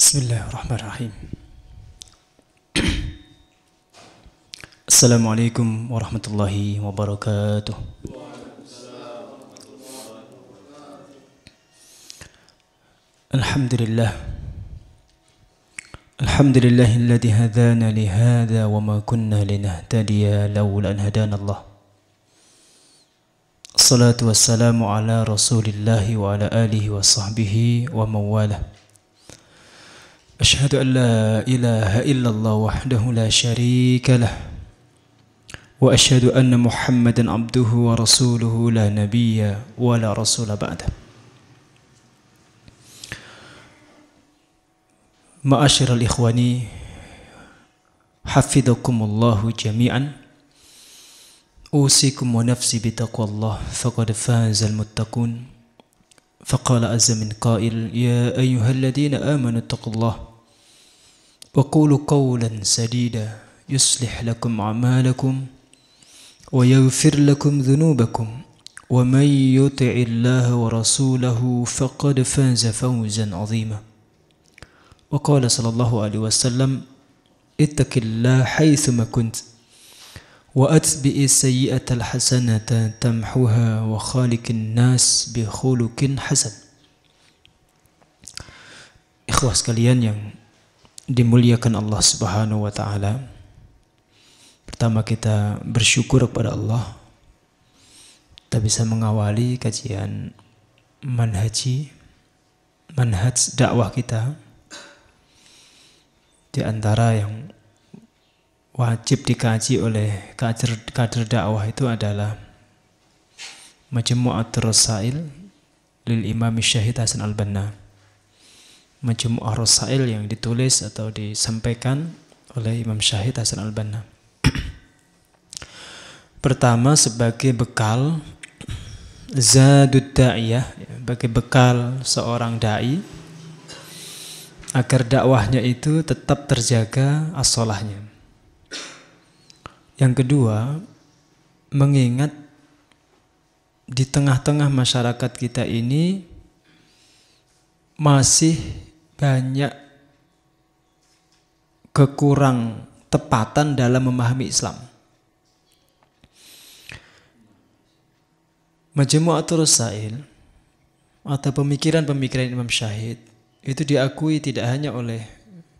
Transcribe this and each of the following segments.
Bismillahirrahmanirrahim. Assalamualaikum warahmatullahi wabarakatuh. Alhamdulillah. Alhamdulillahilladzi hadana li hadza wa ma kunna linahtadiya laula an hadana Allah. Assalatu wassalamu ala Rasulillah wa ala alihi wa sahbihi wa mawalah. أشهد أن لا إله إلا الله وحده لا شريك له وأشهد أن محمدا عبده ورسوله لا نبي ولا رسول بعده. معاشر الإخوان حفظكم الله جميعا أوصيكم ونفسي بتقوى الله فقد فاز المتقون فقال عز من قائل يا أيها الذين آمنوا اتقوا الله وقولوا قولا سديدا يصلح لكم أعمالكم ويغفر لكم ذنوبكم ومن يطع الله ورسوله فقد فاز فوزا عظيما. وقال صلى الله عليه وسلم اتق الله حيثما كنت وأتبع السيئة الحسنة تمحوها وخالق الناس بخلق حسن. Ikhwah sekalian yang dimuliakan Allah Subhanahu wa taala. Pertama kita bersyukur kepada Allah kita bisa mengawali kajian manhaj dakwah kita. Di antara yang wajib dikaji oleh kader dakwah itu adalah Majmu'atur Rasail lil Imam Syahid Hasan Al-Banna. Majmu'ah Rasail yang ditulis atau disampaikan oleh Imam Syahid Hasan Al-Banna. Pertama sebagai bekal zadud da'iyah, sebagai bekal seorang dai agar dakwahnya itu tetap terjaga as-shalahnya. Yang kedua, mengingat di tengah-tengah masyarakat kita ini masih banyak kekurang tepatan dalam memahami Islam. Majmu'atur Rasail atau pemikiran-pemikiran Imam Syahid itu diakui tidak hanya oleh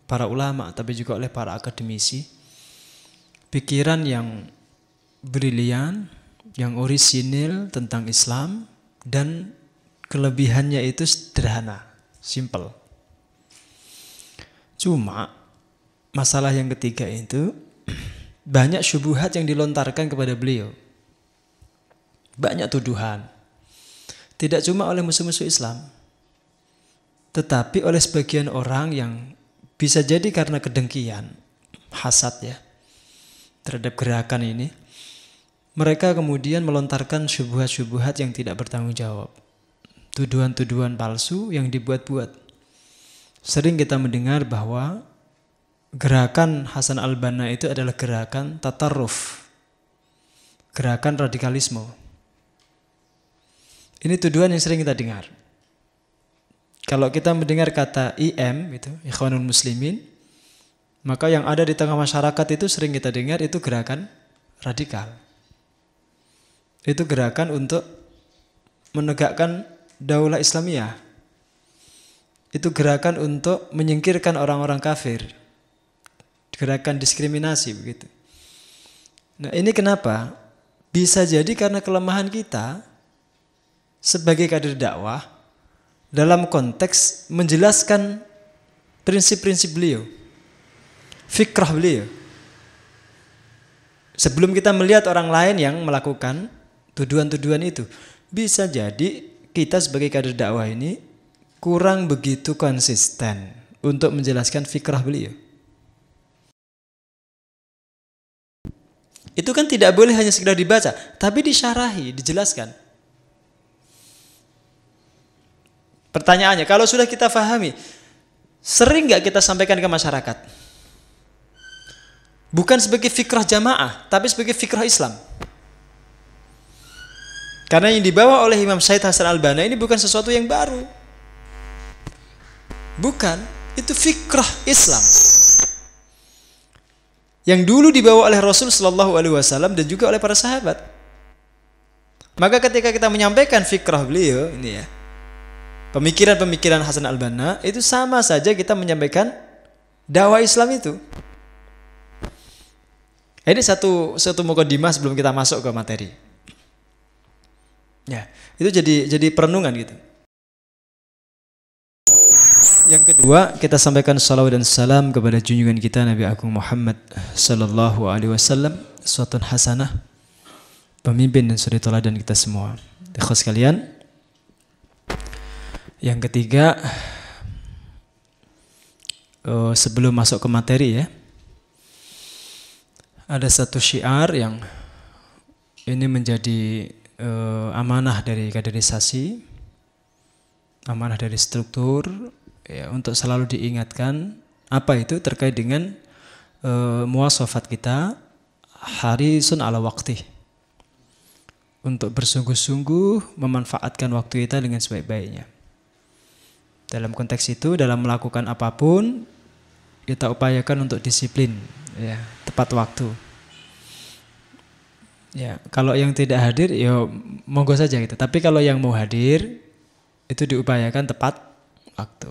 para ulama tapi juga oleh para akademisi. Pikiran yang brilian, yang orisinil tentang Islam dan kelebihannya itu sederhana, simple. Cuma masalah yang ketiga itu banyak syubhat yang dilontarkan kepada beliau. Banyak tuduhan. Tidak cuma oleh musuh-musuh Islam, tetapi oleh sebagian orang yang bisa jadi karena kedengkian, hasad ya, terhadap gerakan ini. Mereka kemudian melontarkan syubhat-syubhat yang tidak bertanggung jawab. Tuduhan-tuduhan palsu yang dibuat-buat. Sering kita mendengar bahwa gerakan Hasan Al-Banna itu adalah gerakan tatarruf, gerakan radikalisme. Ini tuduhan yang sering kita dengar. Kalau kita mendengar kata IM, itu Ikhwanul Muslimin, maka yang ada di tengah masyarakat itu sering kita dengar itu gerakan radikal. Itu gerakan untuk menegakkan daulah Islamiyah. Itu gerakan untuk menyingkirkan orang-orang kafir. Gerakan diskriminasi begitu. Nah, ini kenapa? Bisa jadi karena kelemahan kita sebagai kader dakwah dalam konteks menjelaskan prinsip-prinsip beliau, fikrah beliau. Sebelum kita melihat orang lain yang melakukan tuduhan-tuduhan itu, bisa jadi kita sebagai kader dakwah ini kurang begitu konsisten untuk menjelaskan fikrah beliau. Itu kan tidak boleh hanya sekedar dibaca, tapi disyarahi, dijelaskan. Pertanyaannya, kalau sudah kita fahami, sering nggak kita sampaikan ke masyarakat? Bukan sebagai fikrah jamaah, tapi sebagai fikrah Islam. Karena yang dibawa oleh Imam Syahid Hasan Al-Banna ini bukan sesuatu yang baru. Bukan. Itu fikrah Islam yang dulu dibawa oleh Rasul Shallallahu Alaihi Wasallam dan juga oleh para sahabat. Maka ketika kita menyampaikan fikrah beliau ini ya, pemikiran-pemikiran Hasan al-Banna, itu sama saja kita menyampaikan dakwah Islam itu. Ini satu mukadimah sebelum kita masuk ke materi. Ya, itu jadi perenungan gitu. Yang kedua, kita sampaikan salawat dan salam kepada junjungan kita Nabi Agung Muhammad sallallahu alaihi wasallam, uswatun hasanah, pemimpin dan suri teladan kita semua. Ikhwas sekalian, yang ketiga, sebelum masuk ke materi ya, ada satu syiar yang ini menjadi amanah dari kaderisasi, amanah dari struktur ya, untuk selalu diingatkan apa itu terkait dengan muwasafat kita harisun ala waqti, untuk bersungguh-sungguh memanfaatkan waktu kita dengan sebaik-baiknya. Dalam konteks itu, dalam melakukan apapun kita upayakan untuk disiplin ya, tepat waktu. Ya, kalau yang tidak hadir ya monggo saja gitu. Tapi kalau yang mau hadir itu diupayakan tepat waktu.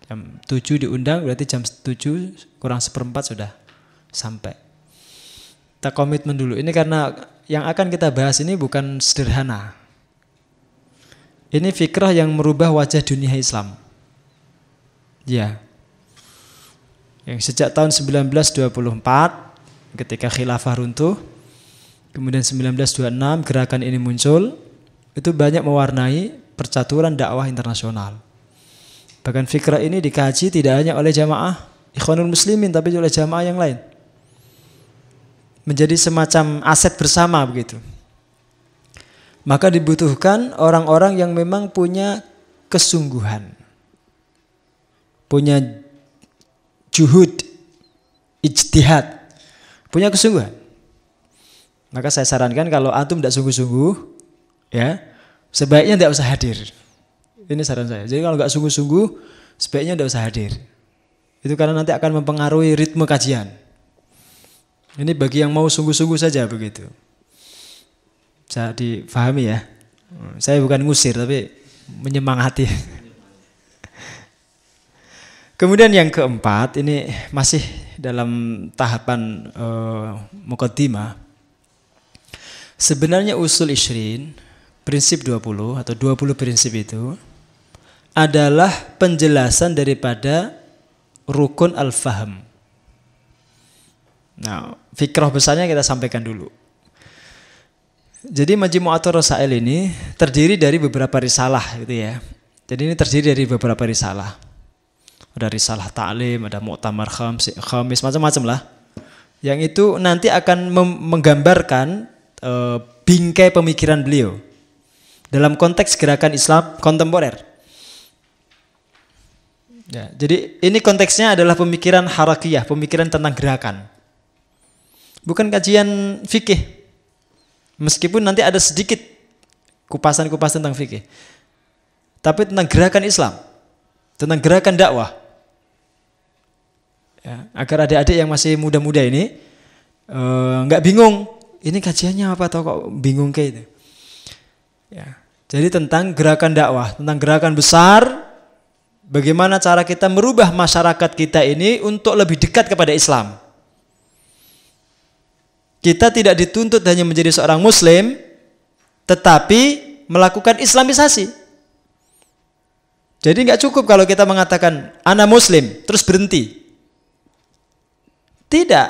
Jam 7 diundang, berarti jam 7 kurang seperempat sudah sampai. Kita komitmen dulu. Ini karena yang akan kita bahas ini bukan sederhana. Ini fikrah yang merubah wajah dunia Islam. Ya. Yang sejak tahun 1924 ketika khilafah runtuh, kemudian 1926 gerakan ini muncul, itu banyak mewarnai percaturan dakwah internasional. Bahkan fikrah ini dikaji tidak hanya oleh jamaah Ikhwanul Muslimin, tapi oleh jamaah yang lain. Menjadi semacam aset bersama begitu. Maka dibutuhkan orang-orang yang memang punya kesungguhan, punya juhud, ijtihad, punya kesungguhan. Maka saya sarankan kalau antum tidak sungguh-sungguh, ya sebaiknya tidak usah hadir. Ini saran saya. Jadi kalau nggak sungguh-sungguh, sebaiknya tidak usah hadir. Itu karena nanti akan mempengaruhi ritme kajian. Ini bagi yang mau sungguh-sungguh saja begitu. Bisa difahami ya. Saya bukan ngusir tapi menyemangati. Kemudian yang keempat, ini masih dalam tahapan muqaddimah. Sebenarnya usul Ishrin, prinsip 20 atau 20 prinsip itu adalah penjelasan daripada rukun al-faham. Nah, fikrah besarnya kita sampaikan dulu. Jadi Majmu'atur Rasail ini terdiri dari beberapa risalah gitu ya. Jadi ini terdiri dari beberapa risalah. Ada risalah ta'lim, ada mu'tamar khamis, macam-macam lah. Yang itu nanti akan menggambarkan bingkai pemikiran beliau dalam konteks gerakan Islam kontemporer. Ya, jadi ini konteksnya adalah pemikiran harakiyah, pemikiran tentang gerakan. Bukan kajian fikih. Meskipun nanti ada sedikit kupasan-kupasan tentang fikih. Tapi tentang gerakan Islam, tentang gerakan dakwah. Ya, agar adik-adik yang masih muda-muda ini nggak bingung, ini kajiannya apa atau kok bingung kayak itu. Ya, jadi tentang gerakan dakwah, tentang gerakan besar. Bagaimana cara kita merubah masyarakat kita ini untuk lebih dekat kepada Islam. Kita tidak dituntut hanya menjadi seorang muslim, tetapi melakukan islamisasi. Jadi nggak cukup kalau kita mengatakan ana muslim, terus berhenti. Tidak.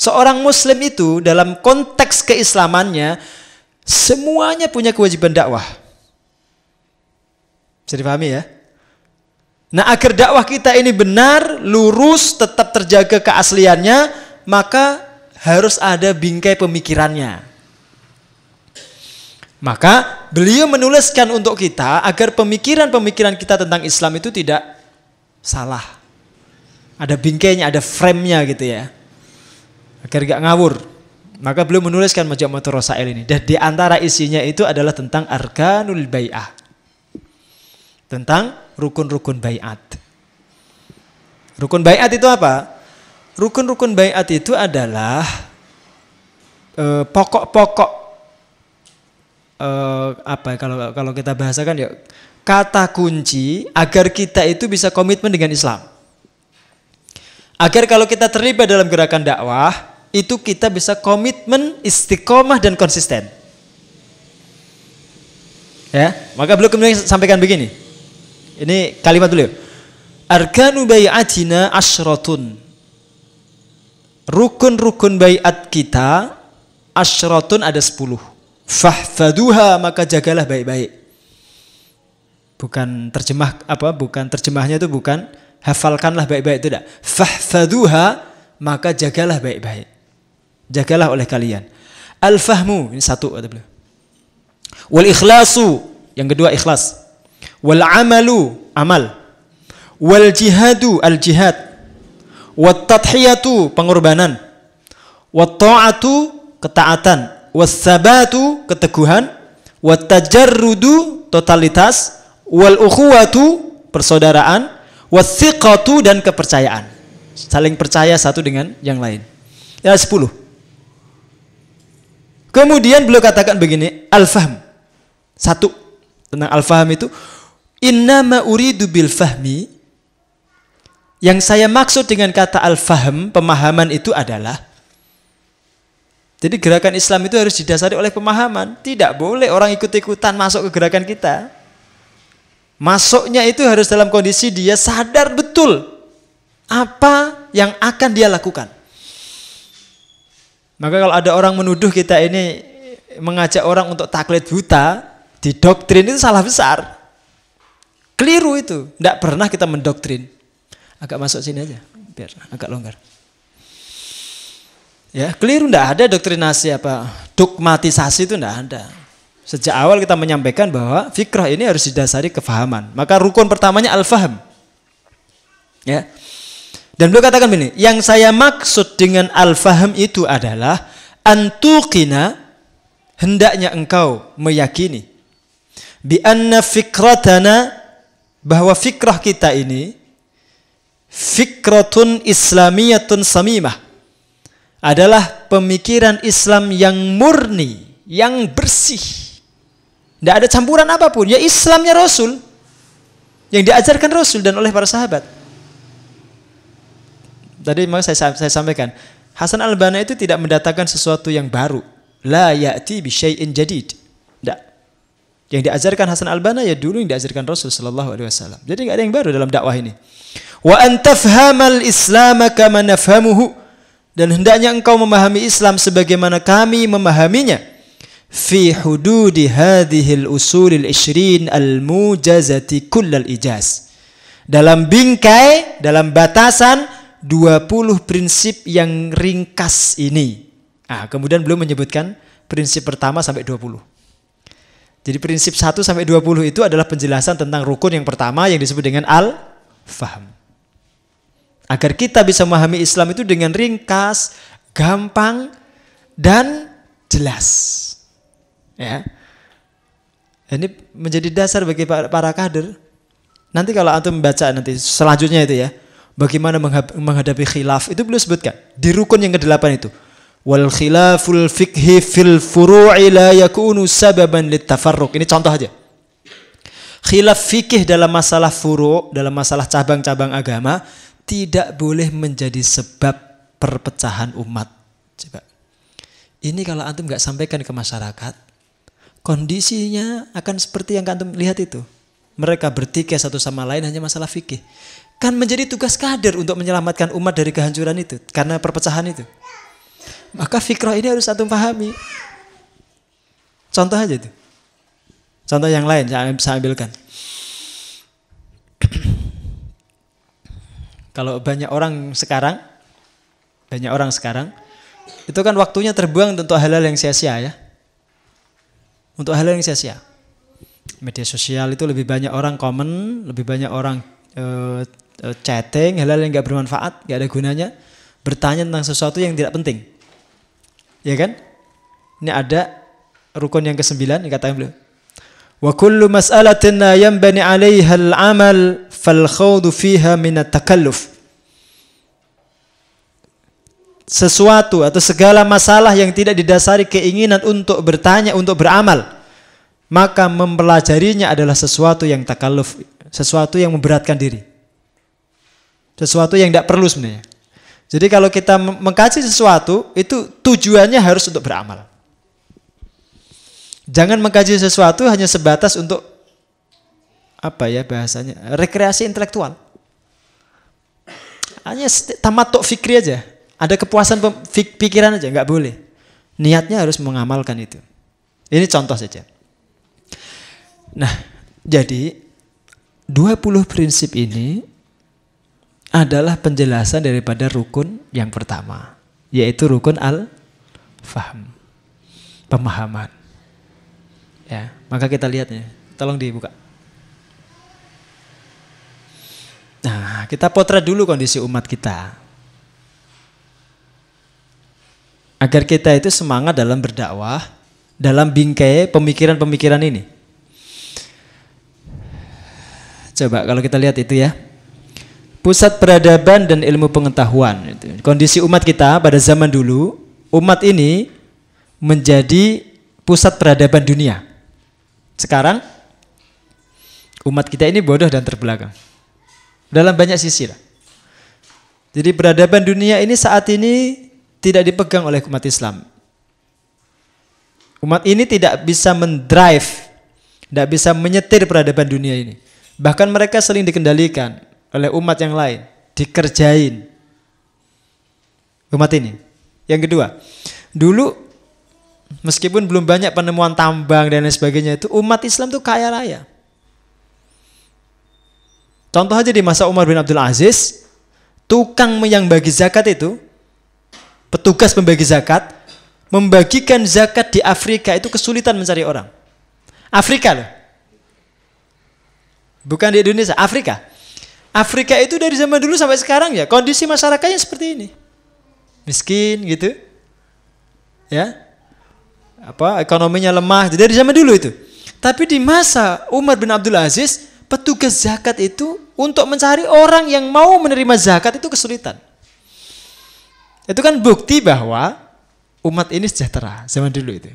Seorang muslim itu dalam konteks keislamannya, semuanya punya kewajiban dakwah. Bisa dipahami ya? Nah, agar dakwah kita ini benar, lurus, tetap terjaga keasliannya, maka harus ada bingkai pemikirannya. Maka beliau menuliskan untuk kita agar pemikiran-pemikiran kita tentang Islam itu tidak salah. Ada bingkainya, ada frame-nya gitu ya. Agar gak ngawur. Maka beliau menuliskan Majmu'atur Rasail ini. Dan di antara isinya itu adalah tentang arkanul bai'ah. Tentang rukun-rukun bai'at. Rukun baiat itu apa? Rukun-rukun baiat itu adalah pokok-pokok kalau kita bahasakan ya kata kunci agar kita itu bisa komitmen dengan Islam. Agar kalau kita terlibat dalam gerakan dakwah itu kita bisa komitmen, istiqomah dan konsisten. Ya, maka beliau kemudian sampaikan begini. Ini kalimat beliau. Arkanu bai'atina asyratun. Rukun-rukun baiat kita asyratun ada 10. Fahfaduha, maka jagalah baik-baik. Bukan terjemahnya itu bukan hafalkanlah baik-baik, itu tidak. Fahfaduha, maka jagalah baik-baik. Jagalah oleh kalian. Al-fahmu, ini satu kata beliau. Wal ikhlasu, yang kedua ikhlas. Wal amalu, amal. Wal jihadu, al-jihad. Wat tadhiyatu, pengorbanan. Wat ta'atu, ketaatan. Wassabatu, keteguhan. Wattajarrudu, totalitas. Wal ukhuwatu, persaudaraan. Wathiqatu, dan kepercayaan. Saling percaya satu dengan yang lain. Ya 10. Kemudian beliau katakan begini, al-fahm. Satu, tentang al-fahm itu, innama uridu bil fahmi. Yang saya maksud dengan kata al-fahm, pemahaman itu adalah, jadi gerakan Islam itu harus didasari oleh pemahaman. Tidak boleh orang ikut-ikutan masuk ke gerakan kita. Masuknya itu harus dalam kondisi dia sadar betul apa yang akan dia lakukan. Maka kalau ada orang menuduh kita ini mengajak orang untuk taklid buta, didoktrin, itu salah besar. Keliru itu. Tidak pernah kita mendoktrin. Agak masuk sini aja, biar agak longgar. Ya, keliru, tidak ada doktrinasi dogmatisasi itu tidak ada. Sejak awal kita menyampaikan bahwa fikrah ini harus didasari kefahaman. Maka rukun pertamanya al-fahm. Ya. Dan beliau katakan begini, yang saya maksud dengan al-fahm itu adalah antuqina, hendaknya engkau meyakini bi anna fikratana, bahwa fikrah kita ini fikratun islamiyatun samimah, adalah pemikiran Islam yang murni, yang bersih. Tidak ada campuran apapun. Ya Islamnya Rasul, yang diajarkan Rasul dan oleh para sahabat. Tadi memang saya sampaikan, Hasan al-Banna itu tidak mendatangkan sesuatu yang baru. La ya'ti bi syai'in jadid. Tidak. Yang diajarkan Hasan al-Banna ya dulu yang diajarkan Rasul sallallahu alaihi wasallam. Jadi tidak ada yang baru dalam dakwah ini. Wa an tafhamal Islam kama nafhamuhu, dan hendaknya engkau memahami Islam sebagaimana kami memahaminya. Fi hududi hadhil usulil 20 al-mujazati kullal ijaz. Dalam bingkai, dalam batasan 20 prinsip yang ringkas ini. Kemudian belum menyebutkan prinsip pertama sampai 20. Jadi prinsip 1 sampai 20 itu adalah penjelasan tentang rukun yang pertama yang disebut dengan al-fahm. Agar kita bisa memahami Islam itu dengan ringkas, gampang, dan jelas. Ya. Ini menjadi dasar bagi para kader. Nanti kalau antum membaca nanti selanjutnya itu ya, bagaimana menghadapi khilaf, itu beliau sebutkan di rukun yang ke-8 itu. Wal khilaful fikhi fil furu'i la yakunu sababan litafarruq. Ini contoh aja. Khilaf fikih dalam masalah furu', dalam masalah cabang-cabang agama, tidak boleh menjadi sebab perpecahan umat. Coba. Ini kalau antum nggak sampaikan ke masyarakat, kondisinya akan seperti yang antum lihat itu. Mereka bertikai satu sama lain hanya masalah fikih. Kan menjadi tugas kader untuk menyelamatkan umat dari kehancuran itu karena perpecahan itu. Maka fikrah ini harus antum pahami. Contoh aja itu. Contoh yang lain saya ambilkan. Kalau banyak orang sekarang itu kan waktunya terbuang untuk hal-hal yang sia-sia ya. Untuk hal-hal yang sia-sia. Media sosial itu lebih banyak orang komen, lebih banyak orang chatting, hal-hal yang nggak bermanfaat, nggak ada gunanya, bertanya tentang sesuatu yang tidak penting. Ya kan? Ini ada rukun yang ke-9 yang katakan beliau. Wa kullu mas'alatin yanbani 'alaiha al-'amal fal khawdu fiha min at-takalluf. sesuatu atau segala masalah yang tidak didasari keinginan untuk bertanya, untuk beramal, maka mempelajarinya adalah sesuatu yang takalluf, sesuatu yang memberatkan diri. Sesuatu yang tidak perlu sebenarnya. Jadi kalau kita mengkaji sesuatu, itu tujuannya harus untuk beramal. Jangan mengkaji sesuatu hanya sebatas untuk apa ya bahasanya, rekreasi intelektual. Hanya tamatuk fikri aja. Ada kepuasan pikiran aja, nggak boleh. Niatnya harus mengamalkan itu. Ini contoh saja. Nah, jadi 20 prinsip ini adalah penjelasan daripada rukun yang pertama, yaitu rukun al-faham, pemahaman. Ya, maka kita lihatnya. Tolong dibuka. Nah, kita potret dulu kondisi umat kita. Agar kita itu semangat dalam berdakwah, dalam bingkai pemikiran-pemikiran ini. Coba kalau kita lihat itu ya. Pusat peradaban dan ilmu pengetahuan. Kondisi umat kita pada zaman dulu, umat ini menjadi pusat peradaban dunia. Sekarang, umat kita ini bodoh dan terbelakang. Dalam banyak sisi lah. Jadi peradaban dunia ini saat ini tidak dipegang oleh umat Islam. Umat ini tidak bisa mendrive, tidak bisa menyetir peradaban dunia ini. Bahkan mereka sering dikendalikan oleh umat yang lain, dikerjain. Umat ini. Yang kedua, dulu meskipun belum banyak penemuan tambang dan lain sebagainya itu, umat Islam itu kaya raya. Contoh aja di masa Umar bin Abdul Aziz, tukang yang bagi zakat itu, petugas pembagi zakat, membagikan zakat di Afrika itu kesulitan mencari orang. Afrika loh. Bukan di Indonesia, Afrika. Afrika itu dari zaman dulu sampai sekarang ya, kondisi masyarakatnya seperti ini. Miskin gitu. Ya. Ekonominya lemah, dari zaman dulu itu. Tapi di masa Umar bin Abdul Aziz, petugas zakat itu untuk mencari orang yang mau menerima zakat itu kesulitan. Itu kan bukti bahwa umat ini sejahtera zaman dulu itu.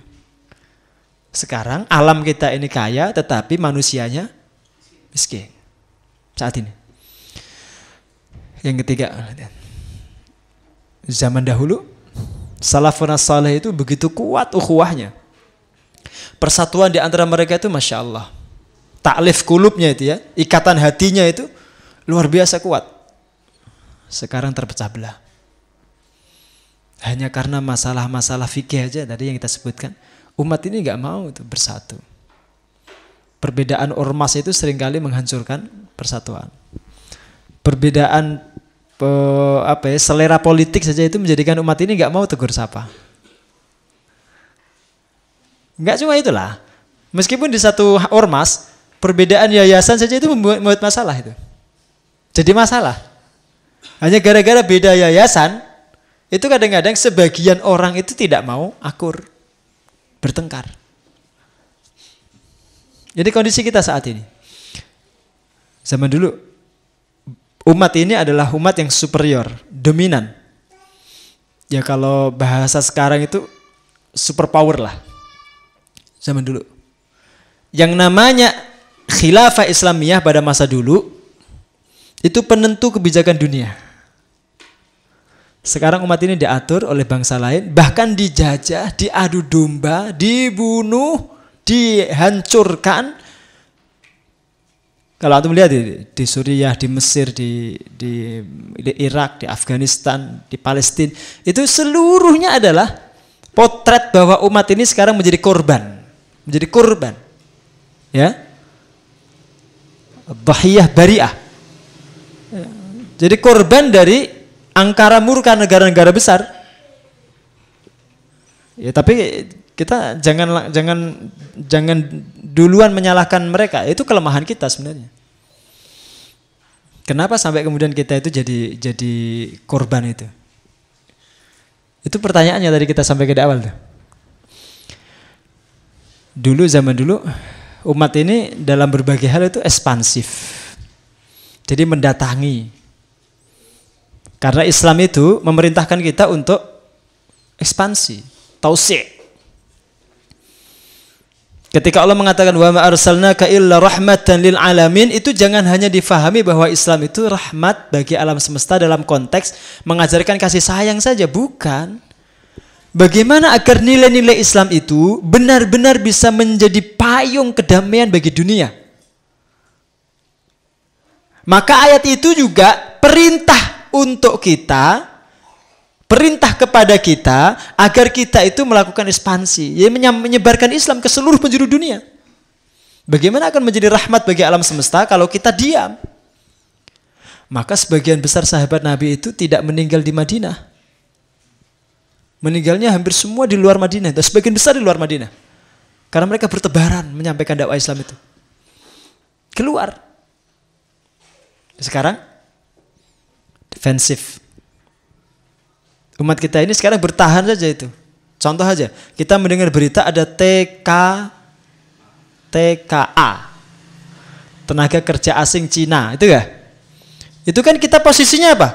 Sekarang alam kita ini kaya tetapi manusianya miskin saat ini. Yang ketiga, zaman dahulu salafun saleh itu begitu kuat ukhuwahnya. Persatuan di antara mereka itu Masya Allah. Ta'lif kulubnya itu ya, ikatan hatinya itu luar biasa kuat. Sekarang terpecah belah. Hanya karena masalah-masalah fikih aja tadi yang kita sebutkan. Umat ini gak mau itu bersatu. Perbedaan ormas itu seringkali menghancurkan persatuan. Perbedaan selera politik saja itu menjadikan umat ini gak mau tegur sapa. Gak cuma itulah. Meskipun di satu ormas, perbedaan yayasan saja itu membuat masalah itu. Jadi masalah. Hanya gara-gara beda yayasan, itu kadang-kadang sebagian orang itu tidak mau akur, bertengkar. Jadi kondisi kita saat ini. Zaman dulu, umat ini adalah umat yang superior, dominan. Ya kalau bahasa sekarang itu superpower lah. Zaman dulu. Yang namanya khilafah Islamiyah pada masa dulu, itu penentu kebijakan dunia. Sekarang umat ini diatur oleh bangsa lain, bahkan dijajah, diadu domba, dibunuh, dihancurkan. Kalau antum lihat di Suriah, di Mesir, di Irak, di Afghanistan, di Palestina, itu seluruhnya adalah potret bahwa umat ini sekarang menjadi korban. Menjadi korban. Ya. Bahiyah bari'ah. Jadi korban dari angkara murka negara-negara besar. Ya, tapi kita jangan duluan menyalahkan mereka. Itu kelemahan kita sebenarnya. Kenapa sampai kemudian kita itu jadi korban itu? Itu pertanyaannya tadi kita sampai ke awal tuh. Zaman dulu umat ini dalam berbagai hal itu ekspansif. Jadi mendatangi Karena Islam itu memerintahkan kita untuk ekspansi, tausi'. Ketika Allah mengatakan wa ma arsalnaka illa rahmatan lil alamin, itu jangan hanya difahami bahwa Islam itu rahmat bagi alam semesta dalam konteks mengajarkan kasih sayang saja, bukan. Bagaimana agar nilai-nilai Islam itu benar-benar bisa menjadi payung kedamaian bagi dunia. Maka ayat itu juga perintah untuk kita, perintah kepada kita agar kita itu melakukan ekspansi, yaitu menyebarkan Islam ke seluruh penjuru dunia. Bagaimana akan menjadi rahmat bagi alam semesta kalau kita diam? Maka sebagian besar sahabat Nabi itu tidak meninggal di Madinah. Meninggalnya hampir semua di luar Madinah, dan sebagian besar di luar Madinah. Karena mereka bertebaran menyampaikan dakwah Islam itu. Keluar. Sekarang defensif. Umat kita ini sekarang bertahan saja itu. Contoh aja, kita mendengar berita ada TKA, tenaga kerja asing Cina, itu ya? Itu kan kita posisinya apa?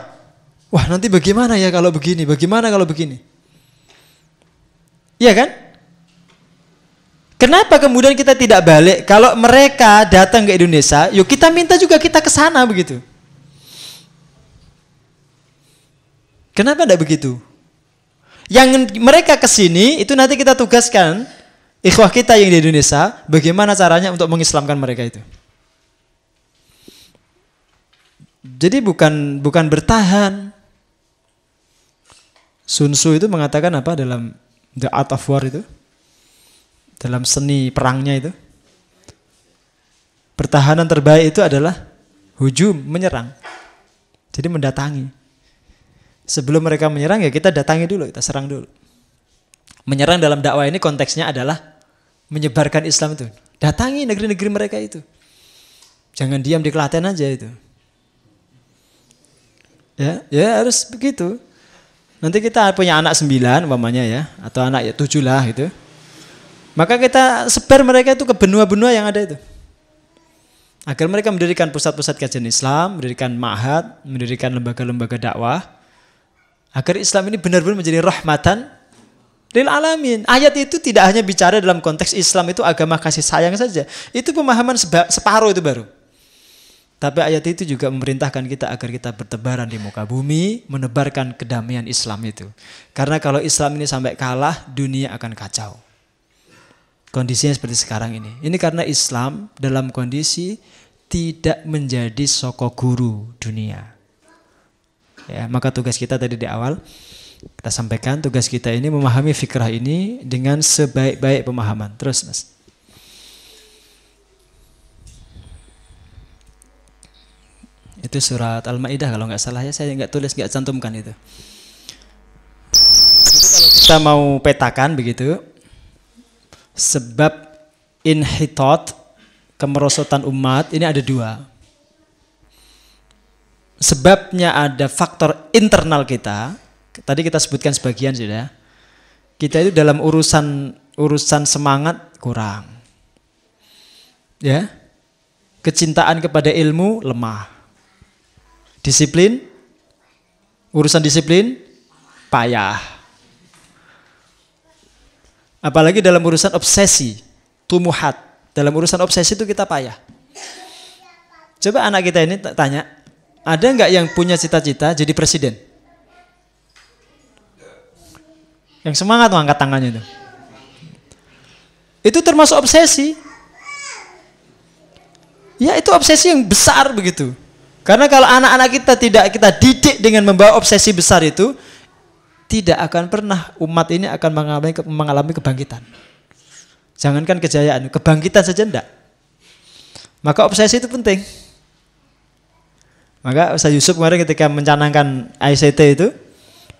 Wah, nanti bagaimana ya kalau begini? Bagaimana kalau begini? Iya kan? Kenapa kemudian kita tidak balik? Kalau mereka datang ke Indonesia, yuk kita minta juga kita ke sana begitu. Kenapa tidak begitu? Yang mereka ke sini itu nanti kita tugaskan ikhwah kita yang di Indonesia, bagaimana caranya untuk mengislamkan mereka itu. Jadi bukan bertahan. Sun Tzu itu mengatakan apa dalam The Art of War itu? Dalam seni perangnya itu. Pertahanan terbaik itu adalah hujum, menyerang. Jadi mendatangi. Sebelum mereka menyerang ya kita datangi dulu, kita serang dulu. Menyerang dalam dakwah ini konteksnya adalah menyebarkan Islam itu. Datangi negeri-negeri mereka itu. Jangan diam di Klaten aja itu. Ya harus begitu. Nanti kita punya anak 9 umpamanya ya, atau anak 7 lah gitu. Maka kita sebar mereka itu ke benua-benua yang ada itu. Agar mereka mendirikan pusat-pusat kajian Islam, mendirikan ma'had, mendirikan lembaga-lembaga dakwah. Agar Islam ini benar-benar menjadi rahmatan lil alamin. Ayat itu tidak hanya bicara dalam konteks Islam itu agama kasih sayang saja. Itu pemahaman separuh itu baru. Tapi ayat itu juga memerintahkan kita agar kita bertebaran di muka bumi, menebarkan kedamaian Islam itu. Karena kalau Islam ini sampai kalah, dunia akan kacau. Kondisinya seperti sekarang ini. Ini karena Islam dalam kondisi tidak menjadi soko guru dunia. Ya, maka tugas kita tadi di awal kita sampaikan, tugas kita ini memahami fikrah ini dengan sebaik-baik pemahaman. Terus Mas. Itu surat Al-Maidah kalau nggak salah ya, saya nggak tulis, nggak cantumkan itu. Jadi kalau kita mau petakan begitu, sebab inhitot, kemerosotan umat ini ada 2. Sebabnya ada faktor internal kita. Tadi kita sebutkan sebagian sudah. Kita itu dalam urusan semangat kurang. Ya. Kecintaan kepada ilmu lemah. Disiplin, urusan disiplin payah. Apalagi dalam urusan obsesi, tumuhat. Dalam urusan obsesi itu kita payah. Coba anak kita ini tanya, ada nggak yang punya cita-cita jadi presiden? Yang semangat tuh angkat tangannya itu. Itu termasuk obsesi. Ya itu obsesi yang besar begitu. Karena kalau anak-anak kita tidak kita didik dengan membawa obsesi besar itu, tidak akan pernah umat ini akan mengalami kebangkitan. Jangankan kejayaan, kebangkitan saja enggak. Maka obsesi itu penting. Maka Ustaz Yusuf kemarin ketika mencanangkan ICT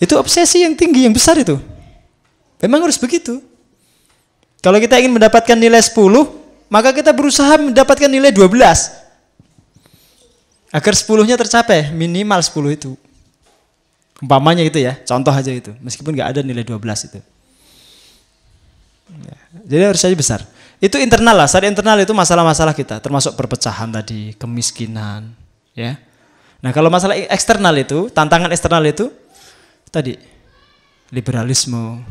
itu obsesi yang tinggi, yang besar itu. Memang harus begitu. Kalau kita ingin mendapatkan nilai 10, maka kita berusaha mendapatkan nilai 12. Agar 10-nya tercapai, minimal 10 itu. Umpamanya itu ya, contoh aja itu. Meskipun nggak ada nilai 12 itu. Ya, jadi harus saja besar. Itu internal lah, secara internal itu masalah-masalah kita. Termasuk perpecahan tadi, kemiskinan. Ya. Nah, kalau masalah eksternal itu, tantangan eksternal itu tadi liberalisme,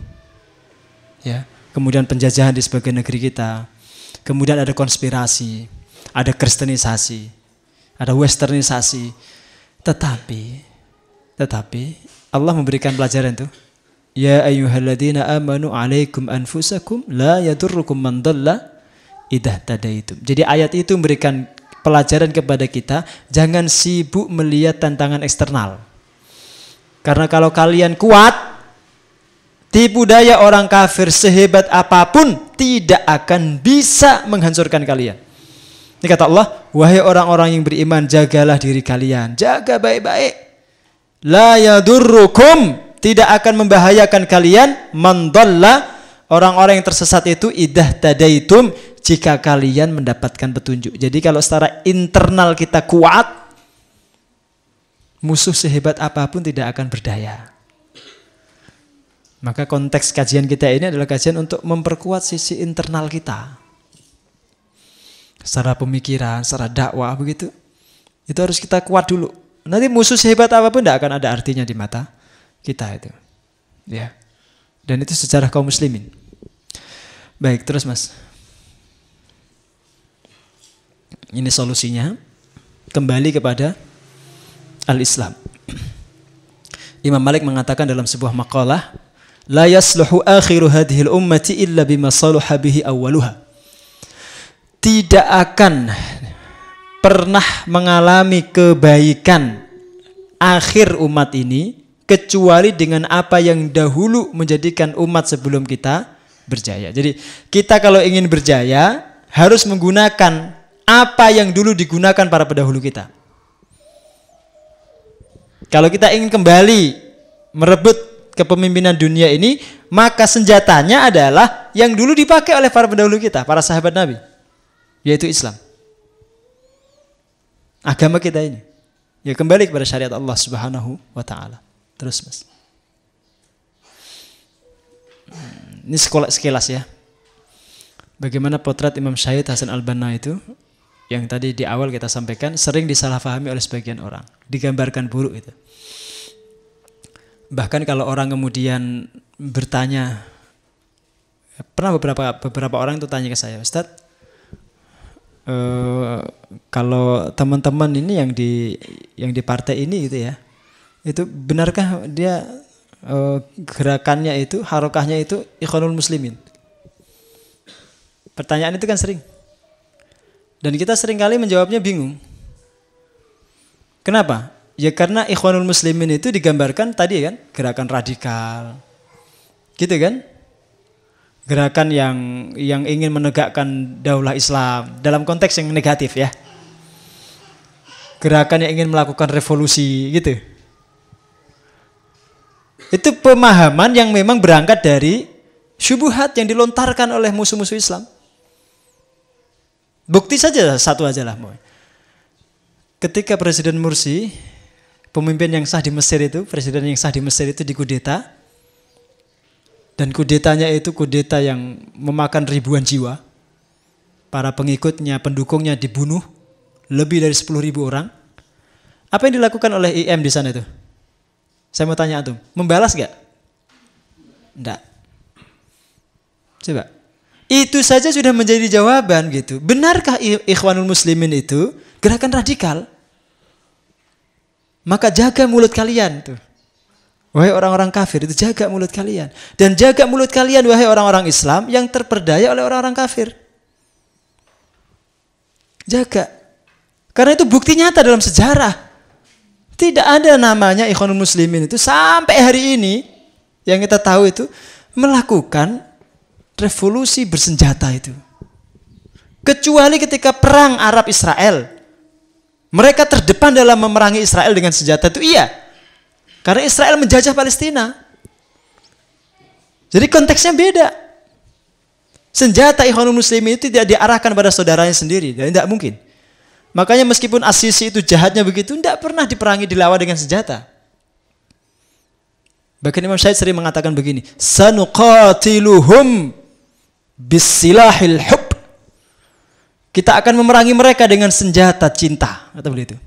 ya, kemudian penjajahan di sebagian negeri kita, kemudian ada konspirasi, ada kristenisasi, ada westernisasi. Tetapi Allah memberikan pelajaran itu. Ya ayyuhalladzina amanu alaikum anfusakum la yadurrukum man dhalla idza tadaitum. Jadi ayat itu memberikan pelajaran kepada kita, jangan sibuk melihat tantangan eksternal. Karena kalau kalian kuat, tipu daya orang kafir sehebat apapun tidak akan bisa menghancurkan kalian. Ini kata Allah, wahai orang-orang yang beriman, jagalah diri kalian, jaga baik-baik. La yadurrukum, tidak akan membahayakan kalian, man dhalla, orang-orang yang tersesat itu, idza tadaitum, jika kalian mendapatkan petunjuk. Jadi kalau secara internal kita kuat, musuh sehebat apapun tidak akan berdaya. Maka konteks kajian kita ini adalah kajian untuk memperkuat sisi internal kita. Secara pemikiran, secara dakwah begitu. Itu harus kita kuat dulu. Nanti musuh sehebat apapun tidak akan ada artinya di mata kita itu. Ya. Dan itu sejarah kaum muslimin. Baik, terus Mas. Ini solusinya. Kembali kepada al-Islam. Imam Malik mengatakan dalam sebuah maqalah, la yasluhu akhiru hadhil ummati illa bima saluha bihi awwaluha. Tidak akan pernah mengalami kebaikan akhir umat ini kecuali dengan apa yang dahulu menjadikan umat sebelum kita berjaya. Jadi kita kalau ingin berjaya harus menggunakan apa yang dulu digunakan para pendahulu kita. Kalau kita ingin kembali merebut kepemimpinan dunia ini, maka senjatanya adalah yang dulu dipakai oleh para pendahulu kita, para sahabat Nabi, yaitu Islam. Agama kita ini. Ya, kembali kepada syariat Allah Subhanahu wa taala. Terus Mas. Ini sekilas ya. Bagaimana potret Imam Syahid Hasan Al-Banna itu yang tadi di awal kita sampaikan sering disalahpahami oleh sebagian orang, digambarkan buruk itu. Bahkan kalau orang kemudian bertanya, pernah beberapa orang itu tanya ke saya, Ustadz, kalau teman-teman ini yang di partai ini gitu ya, itu benarkah dia gerakannya itu, harokahnya itu Ikhwanul Muslimin? Pertanyaan itu kan sering. Dan kita seringkali menjawabnya bingung. Kenapa? Ya karena Ikhwanul Muslimin itu digambarkan tadi kan, gerakan radikal. Gitu kan? Gerakan yang ingin menegakkan daulah Islam dalam konteks yang negatif ya. Gerakan yang ingin melakukan revolusi gitu. Itu pemahaman yang memang berangkat dari syubhat yang dilontarkan oleh musuh-musuh Islam. Bukti saja satu aja lah. Ketika Presiden Mursi, pemimpin yang sah di Mesir itu, presiden yang sah di Mesir itu dikudeta. Dan kudetanya itu kudeta yang memakan ribuan jiwa. Para pengikutnya, pendukungnya dibunuh. Lebih dari 10.000 orang. Apa yang dilakukan oleh IM di sana itu? Saya mau tanya antum, membalas gak? Enggak. Coba. Itu saja sudah menjadi jawaban gitu. Benarkah Ikhwanul Muslimin itu gerakan radikal? Maka jaga mulut kalian tuh. Wahai orang-orang kafir, itu jaga mulut kalian. Dan jaga mulut kalian, wahai orang-orang Islam yang terperdaya oleh orang-orang kafir. Jaga. Karena itu bukti nyata dalam sejarah. Tidak ada namanya Ikhwanul Muslimin itu sampai hari ini, yang kita tahu itu, melakukan revolusi bersenjata itu. Kecuali ketika perang Arab-Israel. Mereka terdepan dalam memerangi Israel dengan senjata itu, iya. Karena Israel menjajah Palestina. Jadi konteksnya beda. Senjata Ikhwanul Muslimin itu tidak diarahkan pada saudaranya sendiri. Dan tidak mungkin. Makanya meskipun As-Sisi itu jahatnya begitu, tidak pernah diperangi, dilawan dengan senjata. Bahkan Imam Syahid sering mengatakan begini, sanuqatiluhum bisilahil hub. Kita akan memerangi mereka dengan senjata cinta. Atau begitu.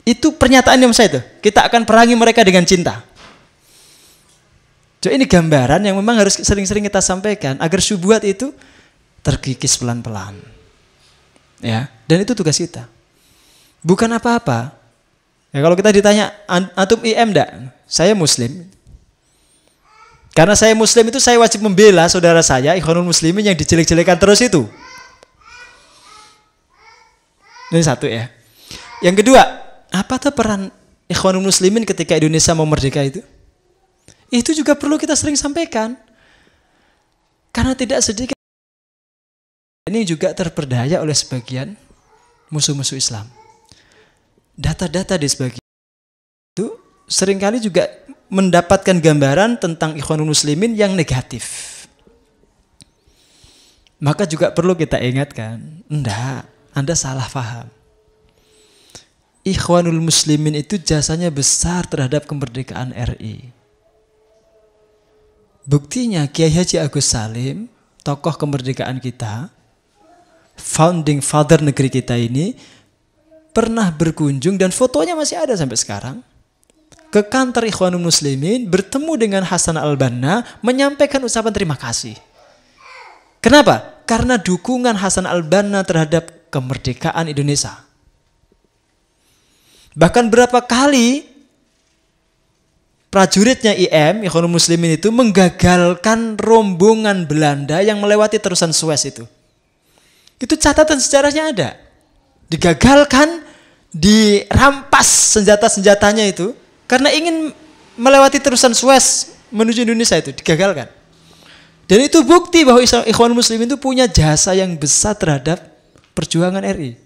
Itu pernyataan Imam Syafi'i itu. Kita akan perangi mereka dengan cinta. Jadi ini gambaran yang memang harus sering-sering kita sampaikan agar syubhat itu terkikis pelan-pelan. Ya, dan itu tugas kita. Bukan apa-apa. Ya, kalau kita ditanya, antum IM enggak? Saya Muslim. Karena saya Muslim itu saya wajib membela saudara saya, Ikhwanul Muslimin yang dijelek-jelekan terus itu. Ini satu ya. Yang kedua, apa tuh peran Ikhwanul Muslimin ketika Indonesia mau merdeka itu? Itu juga perlu kita sering sampaikan. Karena tidak sedikit ini juga terperdaya oleh sebagian musuh-musuh Islam. Data-data di sebagian itu seringkali juga mendapatkan gambaran tentang Ikhwanul Muslimin yang negatif. Maka juga perlu kita ingatkan, enggak, Anda salah paham. Ikhwanul Muslimin itu jasanya besar terhadap kemerdekaan RI. Buktinya Kiai Haji Agus Salim, tokoh kemerdekaan kita, founding father negeri kita ini, pernah berkunjung dan fotonya masih ada sampai sekarang ke kantor Ikhwanul Muslimin, bertemu dengan Hasan Al-Banna, menyampaikan ucapan terima kasih. Kenapa? Karena dukungan Hasan Al-Banna terhadap kemerdekaan Indonesia. Bahkan berapa kali prajuritnya IM, Ikhwanul Muslimin itu menggagalkan rombongan Belanda yang melewati terusan Suez itu. Itu catatan sejarahnya ada. Digagalkan, dirampas senjata-senjatanya itu karena ingin melewati terusan Suez menuju Indonesia itu, digagalkan. Dan itu bukti bahwa Ikhwanul Muslimin itu punya jasa yang besar terhadap perjuangan RI.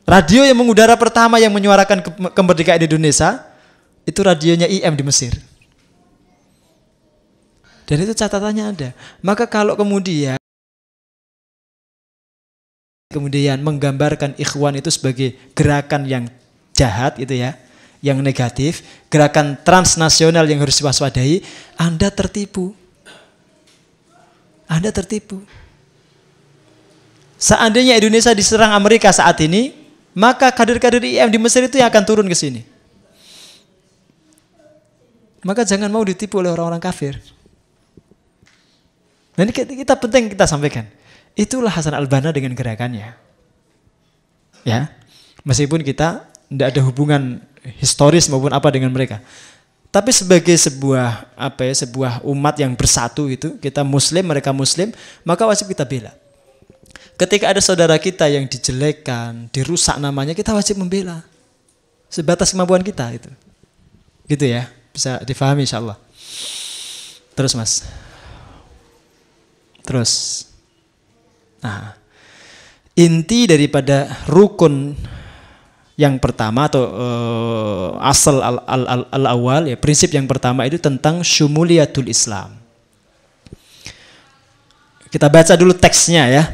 Radio yang mengudara pertama yang menyuarakan kemerdekaan Indonesia itu radionya IM di Mesir. Dan itu catatannya ada. Maka kalau kemudian menggambarkan ikhwan itu sebagai gerakan yang jahat itu ya, yang negatif, gerakan transnasional yang harus diwaspadai, Anda tertipu. Anda tertipu. Seandainya Indonesia diserang Amerika saat ini, maka kader-kader IM di Mesir itu yang akan turun ke sini. Maka jangan mau ditipu oleh orang-orang kafir. Dan kita penting kita sampaikan. Itulah Hasan Al-Banna dengan gerakannya. Ya. Meskipun kita tidak ada hubungan historis maupun apa dengan mereka. Tapi sebagai sebuah umat yang bersatu itu, kita Muslim, mereka Muslim, maka wajib kita bela. Ketika ada saudara kita yang dijelekan, dirusak namanya, kita wajib membela. Sebatas kemampuan kita itu. Gitu ya. Bisa difahami insyaallah. Terus Mas. Terus. Nah, inti daripada rukun yang pertama atau asal al-awal ya, prinsip yang pertama itu tentang syumuliyatul Islam. Kita baca dulu teksnya ya.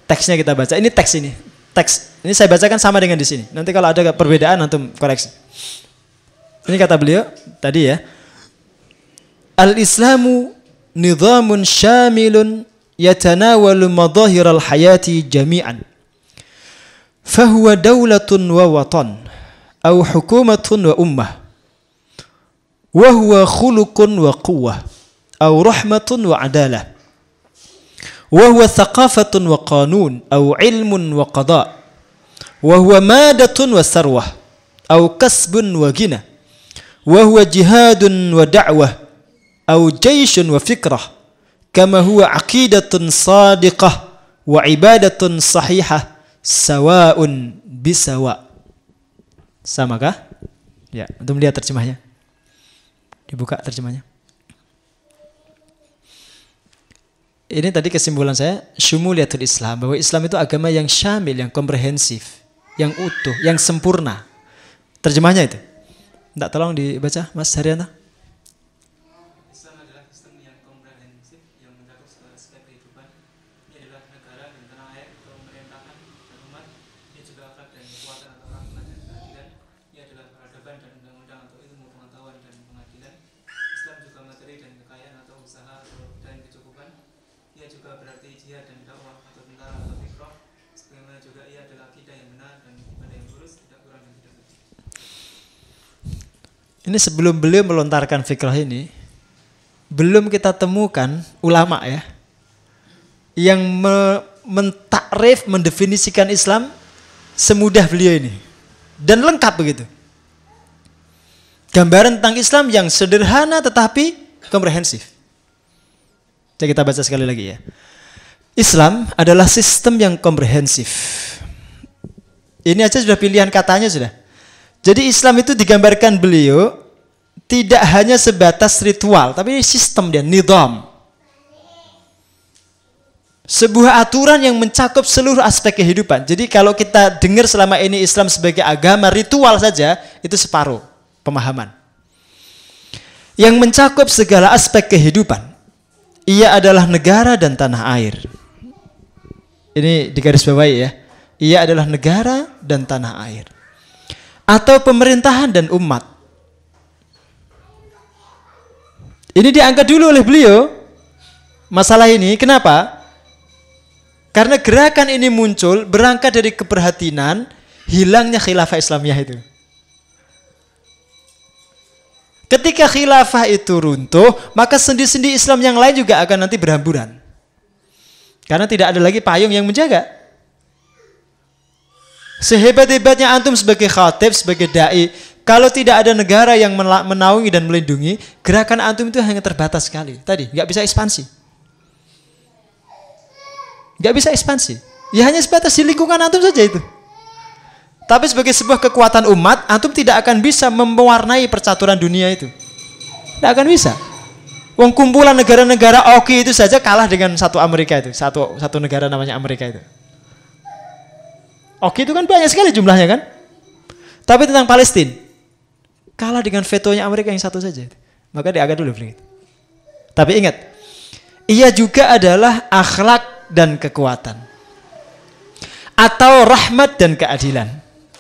Teksnya kita baca. Ini teks ini. Teks ini saya bacakan sama dengan di sini. Nanti kalau ada perbedaan antum koreksi. Ini kata beliau tadi ya. Al-Islamu nidhamun syamilun yatanawalu madhahiral hayati jami'an. Fahuwa daulatun wa watan au hukumatun wa ummah. Wa huwa khuluqun wa quwwah au rahmatun wa adalah. Wa huwa thaqafatun wa qanun au ilmun wa qada. Wa huwa madatun wa sarwah au kasbun wa ghina. Wa huwa jihadun wa da'wah au jayshun wa fikrah. Kama huwa aqidatun sadiqah wa ibadatun sahihah sawa'un bisawa. Samakah? Ya, untuk melihat terjemahnya. Dibuka terjemahnya. Ini tadi kesimpulan saya, syumuliyatul Islam, bahwa Islam itu agama yang syamil, yang komprehensif, yang utuh, yang sempurna. Terjemahnya itu. Tidak, tolong dibaca Mas Haryanto. Islam adalah sistem yang komprehensif yang mencakup segala aspek kehidupan. Ini adalah negara dan tanah air atau pemerintahan dan umat. Ini juga akhlak dan kekuatan atau rahmat dan keadilan. Ini adalah peradaban dan undang-undang atau ilmu pengetahuan dan pengadilan. Islam juga materi dan kekayaan atau usaha dan kecukupan. Ia juga berarti jihad dan dakwah atau tentara atau fikroh. Sebagaimana juga ia adalah akidah yang benar dan Ini sebelum beliau melontarkan fikrah ini, belum kita temukan ulama ya yang mentakrif, mendefinisikan Islam semudah beliau ini dan lengkap begitu. Gambaran tentang Islam yang sederhana tetapi komprehensif. Jadi kita baca sekali lagi ya. Islam adalah sistem yang komprehensif. Ini aja sudah pilihan katanya sudah. Jadi Islam itu digambarkan beliau tidak hanya sebatas ritual, tapi ini sistem dia, nizam. Sebuah aturan yang mencakup seluruh aspek kehidupan. Jadi kalau kita dengar selama ini Islam sebagai agama ritual saja, itu separuh pemahaman. Yang mencakup segala aspek kehidupan. Ia adalah negara dan tanah air. Ini digarisbawahi ya. Ia adalah negara dan tanah air. Atau pemerintahan dan umat. Ini diangkat dulu oleh beliau. Masalah ini, kenapa? Karena gerakan ini muncul berangkat dari keprihatinan hilangnya khilafah Islamiyah itu. Ketika khilafah itu runtuh, maka sendi-sendi Islam yang lain juga akan nanti berhamburan. Karena tidak ada lagi payung yang menjaga. Sehebat-hebatnya antum sebagai khatib, sebagai da'i, kalau tidak ada negara yang menaungi dan melindungi, gerakan antum itu hanya terbatas sekali. Tadi, nggak bisa ekspansi. Nggak bisa ekspansi. Ya hanya sebatas di lingkungan antum saja itu. Tapi sebagai sebuah kekuatan umat, antum tidak akan bisa mewarnai percaturan dunia itu. Tidak akan bisa. Wong kumpulan negara-negara oki itu saja kalah dengan satu Amerika itu. Satu negara namanya Amerika itu. Oki itu kan banyak sekali jumlahnya kan. Tapi tentang Palestina, kalah dengan vetonya Amerika yang satu saja. Maka diangkat dulu beliau. Tapi ingat, ia juga adalah akhlak dan kekuatan. Atau rahmat dan keadilan.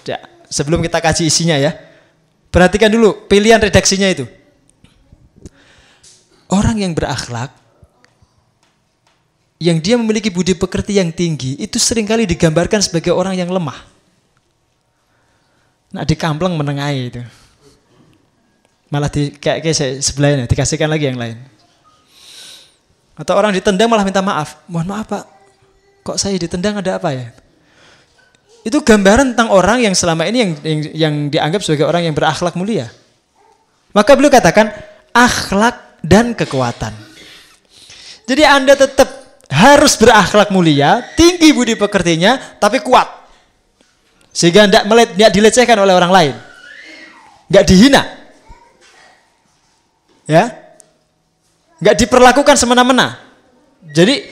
Ya, sebelum kita kaji isinya ya, perhatikan dulu pilihan redaksinya itu. Orang yang berakhlak, yang dia memiliki budi pekerti yang tinggi, itu seringkali digambarkan sebagai orang yang lemah. Nah, dikampleng menengahi itu. Malah kayak sebelahnya dikasihkan lagi yang lain. Atau orang ditendang malah minta maaf. Mohon maaf Pak, kok saya ditendang ada apa ya? Itu gambaran tentang orang yang selama ini yang dianggap sebagai orang yang berakhlak mulia. Maka beliau katakan akhlak dan kekuatan. Jadi Anda tetap harus berakhlak mulia, tinggi budi pekertinya, tapi kuat. Sehingga tidak dilecehkan oleh orang lain. Nggak dihina. Ya. Nggak diperlakukan semena-mena. Jadi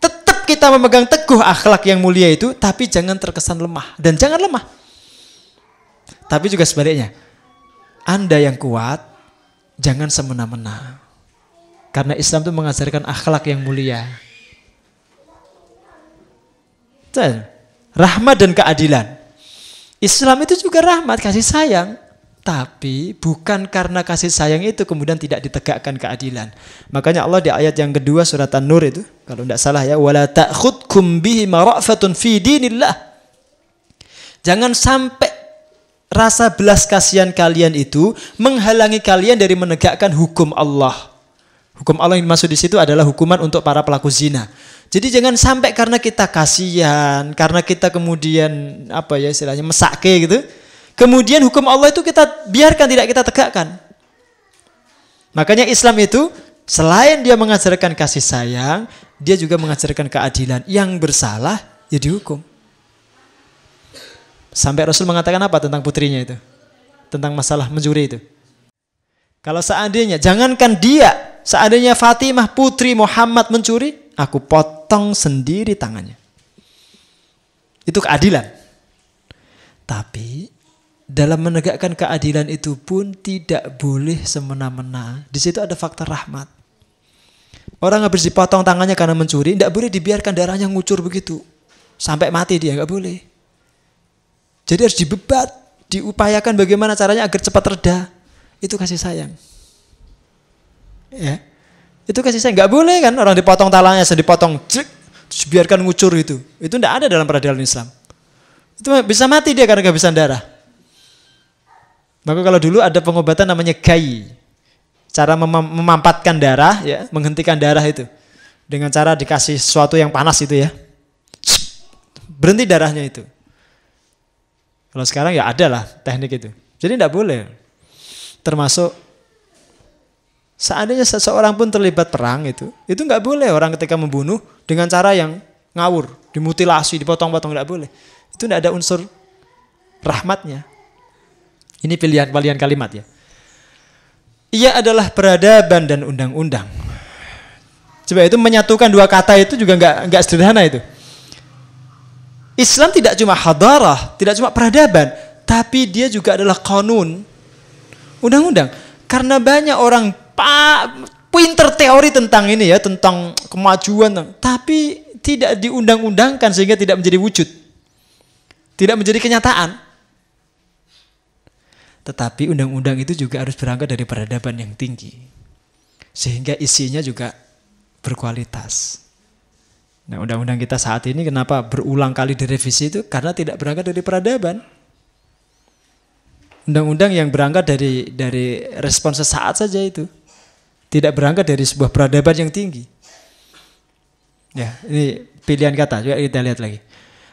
tetap kita memegang teguh akhlak yang mulia itu, tapi jangan terkesan lemah. Dan jangan lemah. Tapi juga sebaliknya. Anda yang kuat, jangan semena-mena. Karena Islam itu mengajarkan akhlak yang mulia. Rahmat dan keadilan. Islam itu juga rahmat, kasih sayang. Tapi bukan karena kasih sayang itu kemudian tidak ditegakkan keadilan. Makanya Allah di ayat yang kedua surat An-Nur itu, kalau tidak salah ya, wala ta'khudkum bihi mara'fatun fi dinillah. Jangan sampai rasa belas kasihan kalian itu menghalangi kalian dari menegakkan hukum Allah. Hukum Allah yang dimaksud di situ adalah hukuman untuk para pelaku zina. Jadi jangan sampai karena kita kasihan, karena kita kemudian istilahnya mesake gitu, kemudian hukum Allah itu kita biarkan, tidak kita tegakkan. Makanya Islam itu selain dia mengajarkan kasih sayang, dia juga mengajarkan keadilan. Yang bersalah ya dihukum. Sampai Rasul mengatakan apa tentang putrinya itu? Tentang masalah mencuri itu. Kalau seandainya, jangankan dia, seandainya Fatimah putri Muhammad mencuri, aku potong sendiri tangannya. Itu keadilan. Tapi dalam menegakkan keadilan itu pun tidak boleh semena-mena. Di situ ada faktor rahmat. Orang habis dipotong tangannya karena mencuri, tidak boleh dibiarkan darahnya ngucur begitu. Sampai mati dia, nggak boleh. Jadi harus dibebat, diupayakan bagaimana caranya agar cepat reda. Itu kasih sayang. Ya. Itu kasih sayang. Nggak boleh kan orang dipotong talangnya, dipotong, terus biarkan ngucur itu. Itu tidak ada dalam peradilan Islam. Itu bisa mati dia karena kehabisan darah. Maka kalau dulu ada pengobatan namanya gai. Cara memampatkan darah, ya, menghentikan darah itu. Dengan cara dikasih sesuatu yang panas itu ya. Berhenti darahnya itu. Kalau sekarang ya ada lah teknik itu. Jadi tidak boleh. Termasuk seandainya seseorang pun terlibat perang itu nggak boleh orang ketika membunuh dengan cara yang ngawur, dimutilasi, dipotong-potong, nggak boleh. Itu tidak ada unsur rahmatnya. Ini pilihan kalimat ya. Ia adalah peradaban dan undang-undang. Coba itu menyatukan dua kata itu juga nggak sederhana itu. Islam tidak cuma hadarah, tidak cuma peradaban, tapi dia juga adalah kanun, undang-undang. Karena banyak orang pinter teori tentang ini ya, tentang kemajuan, tapi tidak diundang-undangkan sehingga tidak menjadi wujud, tidak menjadi kenyataan. Tetapi undang-undang itu juga harus berangkat dari peradaban yang tinggi, sehingga isinya juga berkualitas. Nah, undang-undang kita saat ini kenapa berulang kali direvisi itu? Karena tidak berangkat dari peradaban. Undang-undang yang berangkat dari respon sesaat saja itu. Tidak berangkat dari sebuah peradaban yang tinggi. Ya, ini pilihan kata, juga kita lihat lagi.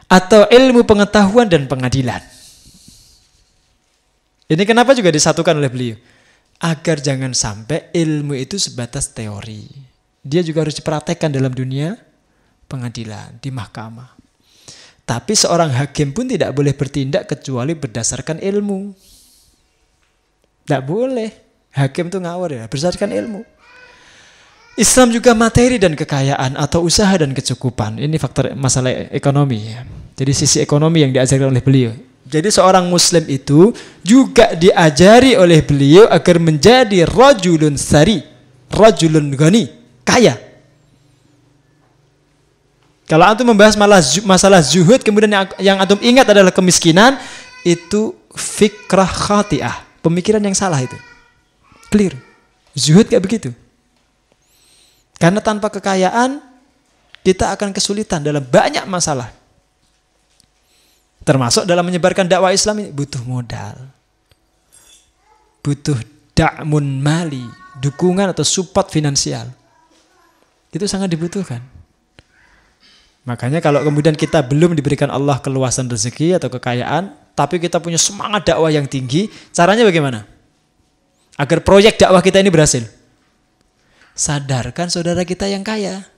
Atau ilmu pengetahuan dan pengadilan. Ini kenapa juga disatukan oleh beliau? Agar jangan sampai ilmu itu sebatas teori. Dia juga harus dipraktekkan dalam dunia pengadilan, di mahkamah. Tapi seorang hakim pun tidak boleh bertindak kecuali berdasarkan ilmu. Tidak boleh. Hakim itu ngawur ya, berdasarkan ilmu. Islam juga materi dan kekayaan atau usaha dan kecukupan. Ini faktor masalah ekonomi ya. Jadi sisi ekonomi yang diajarkan oleh beliau. Jadi seorang muslim itu juga diajari oleh beliau agar menjadi rajulun sari, rajulun ghani, kaya. Kalau antum membahas masalah zuhud, kemudian yang antum ingat adalah kemiskinan, itu fikrah khati'ah, pemikiran yang salah itu. Clear. Zuhud kayak begitu. Karena tanpa kekayaan, kita akan kesulitan dalam banyak masalah. Termasuk dalam menyebarkan dakwah Islam ini butuh modal. Butuh da'mun mali, dukungan atau support finansial. Itu sangat dibutuhkan. Makanya kalau kemudian kita belum diberikan Allah keluasan rezeki atau kekayaan, tapi kita punya semangat dakwah yang tinggi, caranya bagaimana? Agar proyek dakwah kita ini berhasil. Sadarkan saudara kita yang kaya.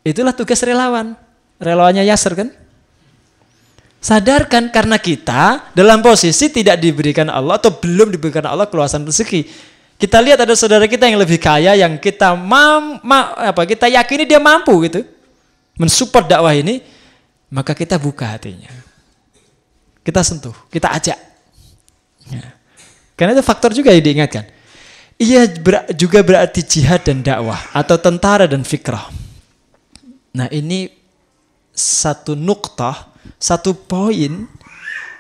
Itulah tugas relawan. Relawannya Yasser kan? Sadarkan karena kita dalam posisi tidak diberikan Allah atau belum diberikan Allah keluasan rezeki. Kita lihat ada saudara kita yang lebih kaya yang kita kita yakini dia mampu gitu mensupport dakwah ini, maka kita buka hatinya. Kita sentuh, kita ajak. Ya. Karena itu faktor juga yang diingatkan. Ia juga berarti jihad dan dakwah atau tentara dan fikrah. Nah, ini satu nuktah, satu poin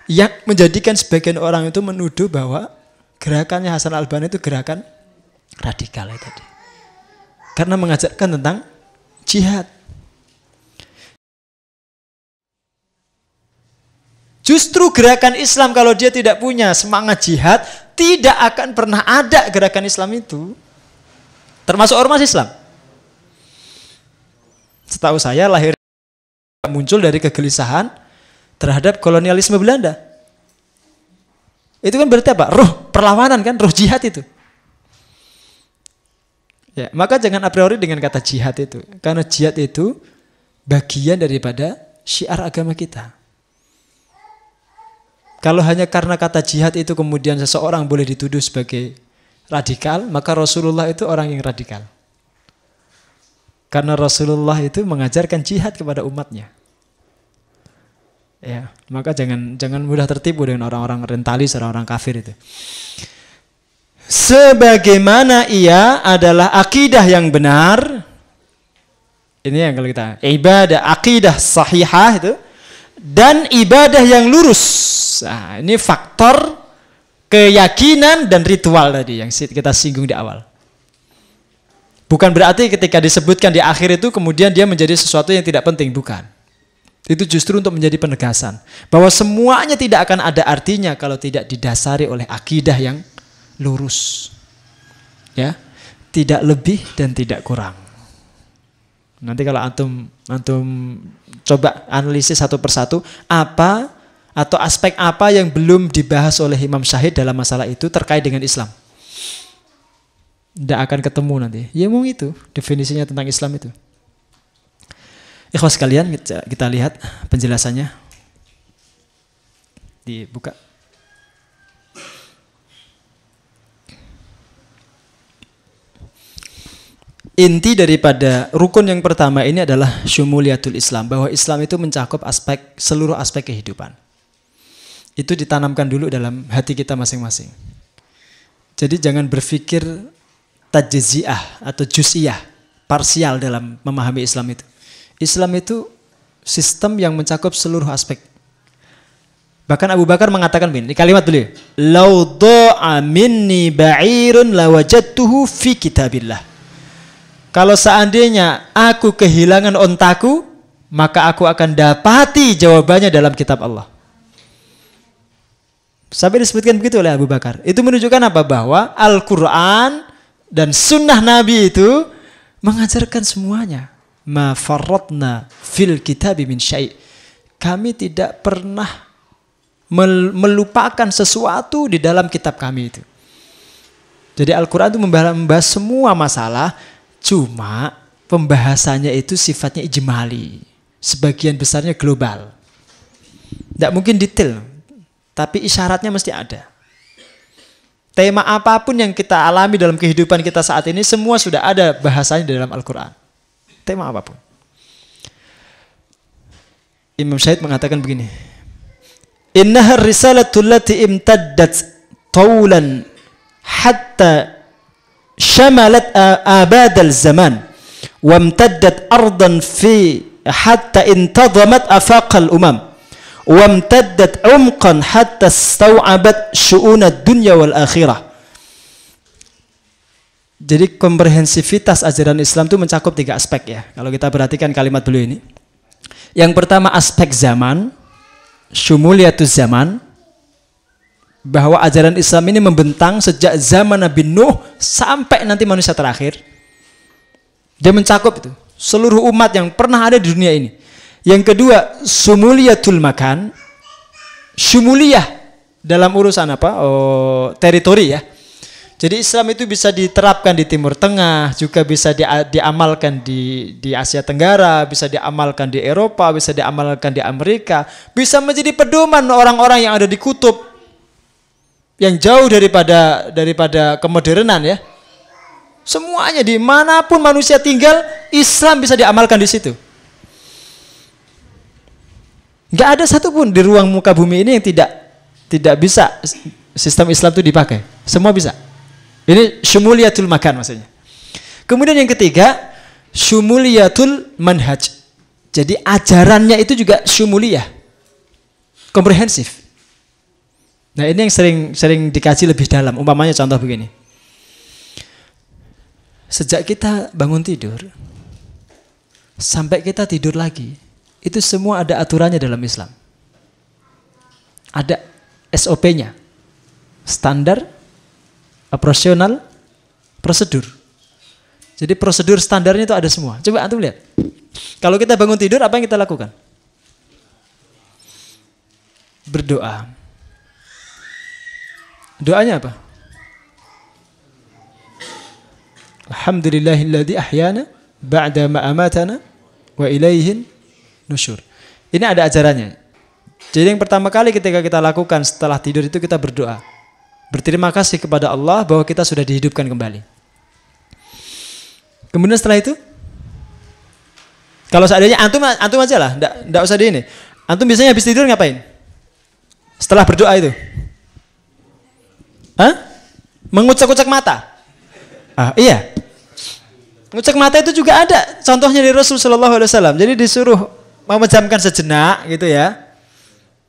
yang menjadikan sebagian orang itu menuduh bahwa gerakannya Hasan Al-Banna itu gerakan radikal itu tadi. Karena mengajarkan tentang jihad. Justru gerakan Islam kalau dia tidak punya semangat jihad, tidak akan pernah ada gerakan Islam itu. Termasuk ormas Islam. Setahu saya lahir muncul dari kegelisahan terhadap kolonialisme Belanda. Itu kan berarti apa? Ruh perlawanan kan, ruh jihad itu. Ya, maka jangan a priori dengan kata jihad itu. Karena jihad itu bagian daripada syiar agama kita. Kalau hanya karena kata jihad itu kemudian seseorang boleh dituduh sebagai radikal, maka Rasulullah itu orang yang radikal. Karena Rasulullah itu mengajarkan jihad kepada umatnya. Ya, maka jangan mudah tertipu dengan orang-orang rentalis, orang-orang kafir itu. Sebagaimana ia adalah akidah yang benar. Ini yang kalau kita ibadah akidah sahihah itu dan ibadah yang lurus. Nah, ini faktor keyakinan dan ritual tadi yang kita singgung di awal. Bukan berarti ketika disebutkan di akhir itu kemudian dia menjadi sesuatu yang tidak penting, bukan. Itu justru untuk menjadi penegasan bahwa semuanya tidak akan ada artinya kalau tidak didasari oleh akidah yang lurus. Ya, tidak lebih dan tidak kurang. Nanti kalau antum coba analisis satu persatu apa atau aspek apa yang belum dibahas oleh Imam Syahid dalam masalah itu terkait dengan Islam. Tidak akan ketemu nanti. Ya mau itu definisinya tentang Islam itu. Ikhwas sekalian, kita lihat penjelasannya. Dibuka. Inti daripada rukun yang pertama ini adalah syumuliyatul Islam, bahwa Islam itu mencakup seluruh aspek kehidupan. Itu ditanamkan dulu dalam hati kita masing-masing. Jadi jangan berpikir tajzi'ah atau juz'iyah, parsial dalam memahami Islam itu. Islam itu sistem yang mencakup seluruh aspek. Bahkan Abu Bakar mengatakan begini, ini kalimat beliau, "Lau dha'a minni ba'irun lawajadtuhu fi kitabillah." Kalau seandainya aku kehilangan ontaku, maka aku akan dapati jawabannya dalam kitab Allah. Sampai disebutkan begitu oleh Abu Bakar. Itu menunjukkan apa? Bahwa Al-Quran dan sunnah Nabi itu mengajarkan semuanya. Ma farratna fil kitabi min syai'. Kami tidak pernah melupakan sesuatu di dalam kitab kami itu. Jadi Al-Quran itu membahas semua masalah, cuma pembahasannya itu sifatnya ijmali. Sebagian besarnya global. Tidak mungkin detail, tapi isyaratnya mesti ada. Tema apapun yang kita alami dalam kehidupan kita saat ini, semua sudah ada bahasanya dalam Al-Quran. Tema apapun. Imam Syahid mengatakan begini. Innaha risalatul lati imtaddat tawlan hatta syamalat abadal zaman wa imtaddat ardan fi hatta intadhamat afaqal umam wa imtaddat umqan hatta istaw'abat syu'unad dunya wal akhirah. Jadi komprehensivitas ajaran Islam itu mencakup 3 aspek ya. Kalau kita perhatikan kalimat beliau ini. Yang pertama aspek zaman, syumuliyatuz zaman, bahwa ajaran Islam ini membentang sejak zaman Nabi Nuh sampai nanti manusia terakhir. Dia mencakup itu seluruh umat yang pernah ada di dunia ini. Yang kedua, syumuliyatul makan, syumuliyah dalam urusan apa? Teritori ya. Jadi Islam itu bisa diterapkan di Timur Tengah, juga bisa diamalkan di Asia Tenggara, bisa diamalkan di Eropa, bisa diamalkan di Amerika, bisa menjadi pedoman orang-orang yang ada di kutub yang jauh daripada kemodernan ya. Semuanya dimanapun manusia tinggal, Islam bisa diamalkan di situ. Gak ada satupun di ruang muka bumi ini yang tidak bisa sistem Islam itu dipakai. Semua bisa. Ini syumuliyatul makan maksudnya. Kemudian yang ketiga, syumuliyatul manhaj. Jadi ajarannya itu juga syumuliyah. Komprehensif. Nah, ini yang sering dikaji lebih dalam. Umpamanya contoh begini. Sejak kita bangun tidur sampai kita tidur lagi, itu semua ada aturannya dalam Islam. Ada SOP-nya. Standar operasional, prosedur. Jadi prosedur standarnya itu ada semua. Coba antum lihat. Kalau kita bangun tidur, apa yang kita lakukan? Berdoa. Doanya apa? Alhamdulillahilladzi ahyana ba'da ma amatana wa ilaihin nusyur. Ini ada ajarannya. Jadi yang pertama kali ketika kita lakukan setelah tidur itu kita berdoa. Berterima kasih kepada Allah bahwa kita sudah dihidupkan kembali. Kemudian setelah itu, kalau seandainya antum aja lah, enggak usah di ini. Antum biasanya habis tidur ngapain? Setelah berdoa itu? Mengucek-ucek mata? Iya. Mengucek mata itu juga ada contohnya dari Rasulullah SAW. Jadi disuruh memejamkan sejenak gitu ya.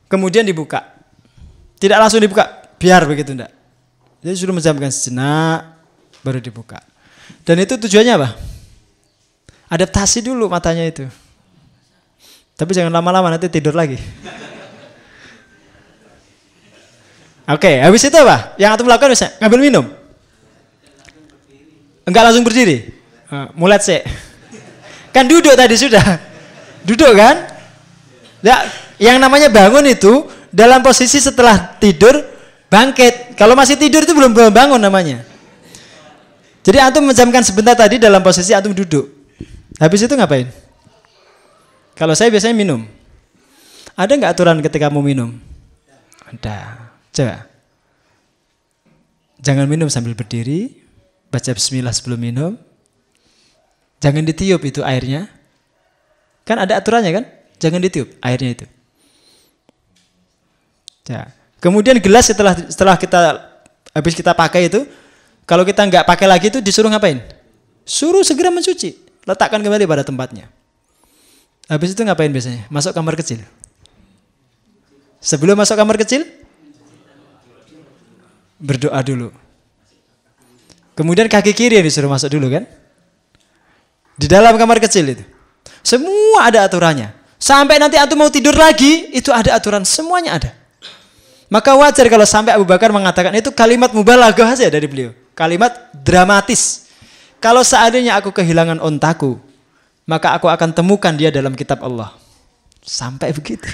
Kemudian dibuka. Tidak langsung dibuka, biar begitu enggak. Jadi suruh menjamkan sejenak, baru dibuka. Dan itu tujuannya apa? Adaptasi dulu matanya itu. Tapi jangan lama-lama nanti tidur lagi. Oke, habis itu apa? Yang antum lakukan bisa ngambil minum. Enggak langsung berdiri. Mulai sih. Kan duduk tadi sudah. Duduk kan? Ya, yang namanya bangun itu dalam posisi setelah tidur bangkit. Kalau masih tidur itu belum bangun namanya. Jadi antum menjamkan sebentar tadi dalam posisi antum duduk. Habis itu ngapain? Kalau saya biasanya minum. Ada nggak aturan ketika mau minum? Ada. Coba. Jangan minum sambil berdiri. Baca bismillah sebelum minum. Jangan ditiup itu airnya. Kan ada aturannya kan? Jangan ditiup airnya itu. Ya. Kemudian gelas setelah kita habis kita pakai itu, kalau kita nggak pakai lagi itu disuruh ngapain? Suruh segera mencuci, letakkan kembali pada tempatnya. Habis itu ngapain biasanya? Masuk kamar kecil. Sebelum masuk kamar kecil, berdoa dulu. Kemudian kaki kiri yang disuruh masuk dulu kan? Di dalam kamar kecil itu. Semua ada aturannya. Sampai nanti antum mau tidur lagi, itu ada aturan, semuanya ada. Maka wajar kalau sampai Abu Bakar mengatakan itu kalimat mubalaghah saja dari beliau. Kalimat dramatis. Kalau seandainya aku kehilangan ontaku, maka aku akan temukan dia dalam kitab Allah. Sampai begitu.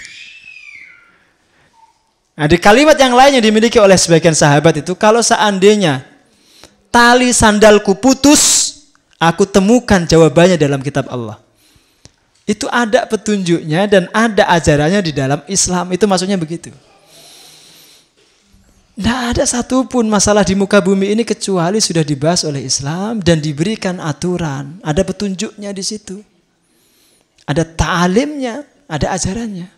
Nah, di kalimat yang lain yang dimiliki oleh sebagian sahabat itu, kalau seandainya tali sandalku putus, aku temukan jawabannya dalam kitab Allah. Itu ada petunjuknya dan ada ajarannya di dalam Islam. Itu maksudnya begitu. Tidak ada satupun masalah di muka bumi ini kecuali sudah dibahas oleh Islam dan diberikan aturan. Ada petunjuknya di situ. Ada ta'alimnya, ada ajarannya.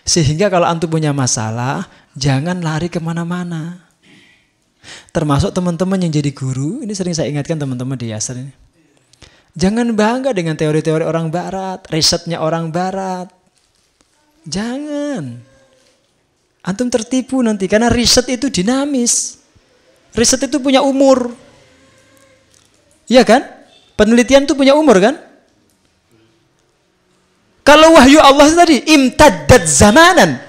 Sehingga kalau antum punya masalah, jangan lari kemana-mana. Termasuk teman-teman yang jadi guru, ini sering saya ingatkan teman-teman di Yasser ini. Jangan bangga dengan teori-teori orang barat, risetnya orang barat. Jangan. Antum tertipu nanti, karena riset itu dinamis. Riset itu punya umur. Iya kan? Penelitian itu punya umur kan? Kalau wahyu Allah tadi, imtaddat zamanan.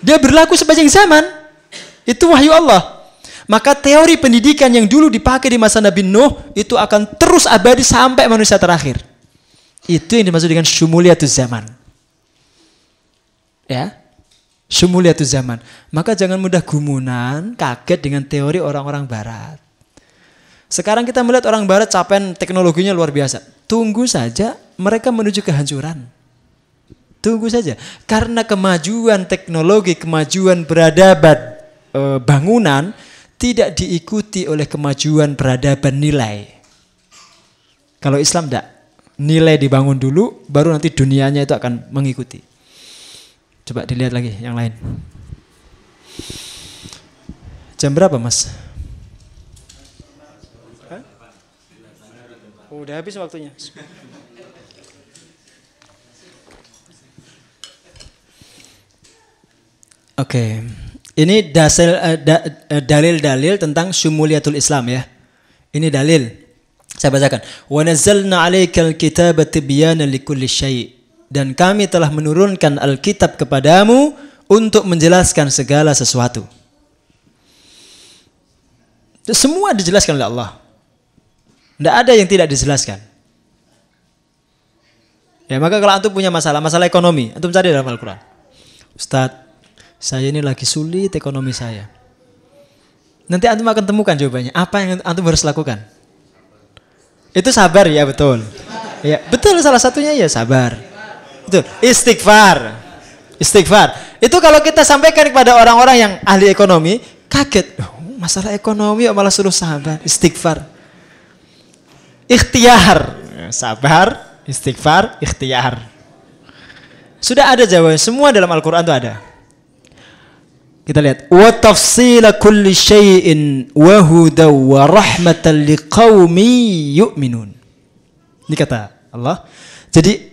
Dia berlaku sepanjang zaman. Itu wahyu Allah. Maka teori pendidikan yang dulu dipakai di masa Nabi Nuh itu akan terus abadi sampai manusia terakhir. Itu yang dimaksud dengan syumuliyatuz zaman. Ya. Syumuliyatuz zaman. Maka jangan mudah gumunan, kaget dengan teori orang-orang barat. Sekarang kita melihat orang barat capaian teknologinya luar biasa. Tunggu saja mereka menuju kehancuran. Tunggu saja. Karena kemajuan teknologi, kemajuan peradaban bangunan tidak diikuti oleh kemajuan peradaban nilai. Kalau Islam tidak. Nilai dibangun dulu, baru nanti dunianya itu akan mengikuti. Coba dilihat lagi yang lain. Jam berapa mas? Hah? Udah habis waktunya. Oke. Ini dalil-dalil tentang syumuliyatul Islam ya. Ini dalil. Saya bacakan. Wa nazzalna 'alaikal kitaba tibyanan likulli syai'. Dan kami telah menurunkan Alkitab kepadamu untuk menjelaskan segala sesuatu. Semua dijelaskan oleh Allah. Tidak ada yang tidak dijelaskan. Ya, maka kalau antum punya masalah ekonomi, antum cari dalam Al-Quran. Ustadz, saya ini lagi sulit ekonomi saya. Nanti antum akan temukan jawabannya. Apa yang antum harus lakukan? Itu sabar ya, betul. Ya, betul, salah satunya ya sabar. Betul. Istighfar. Itu kalau kita sampaikan kepada orang-orang yang ahli ekonomi, kaget. Masalah ekonomi malah suruh sabar, istighfar. Ikhtiar. Sabar, istighfar, ikhtiar. Sudah ada jawabannya, semua dalam Al-Quran itu ada. Kita lihat. Wa tafsila kulli syai'in wa hudaw wa rahmatan liqaumi yu'minun. Ini kata Allah. Jadi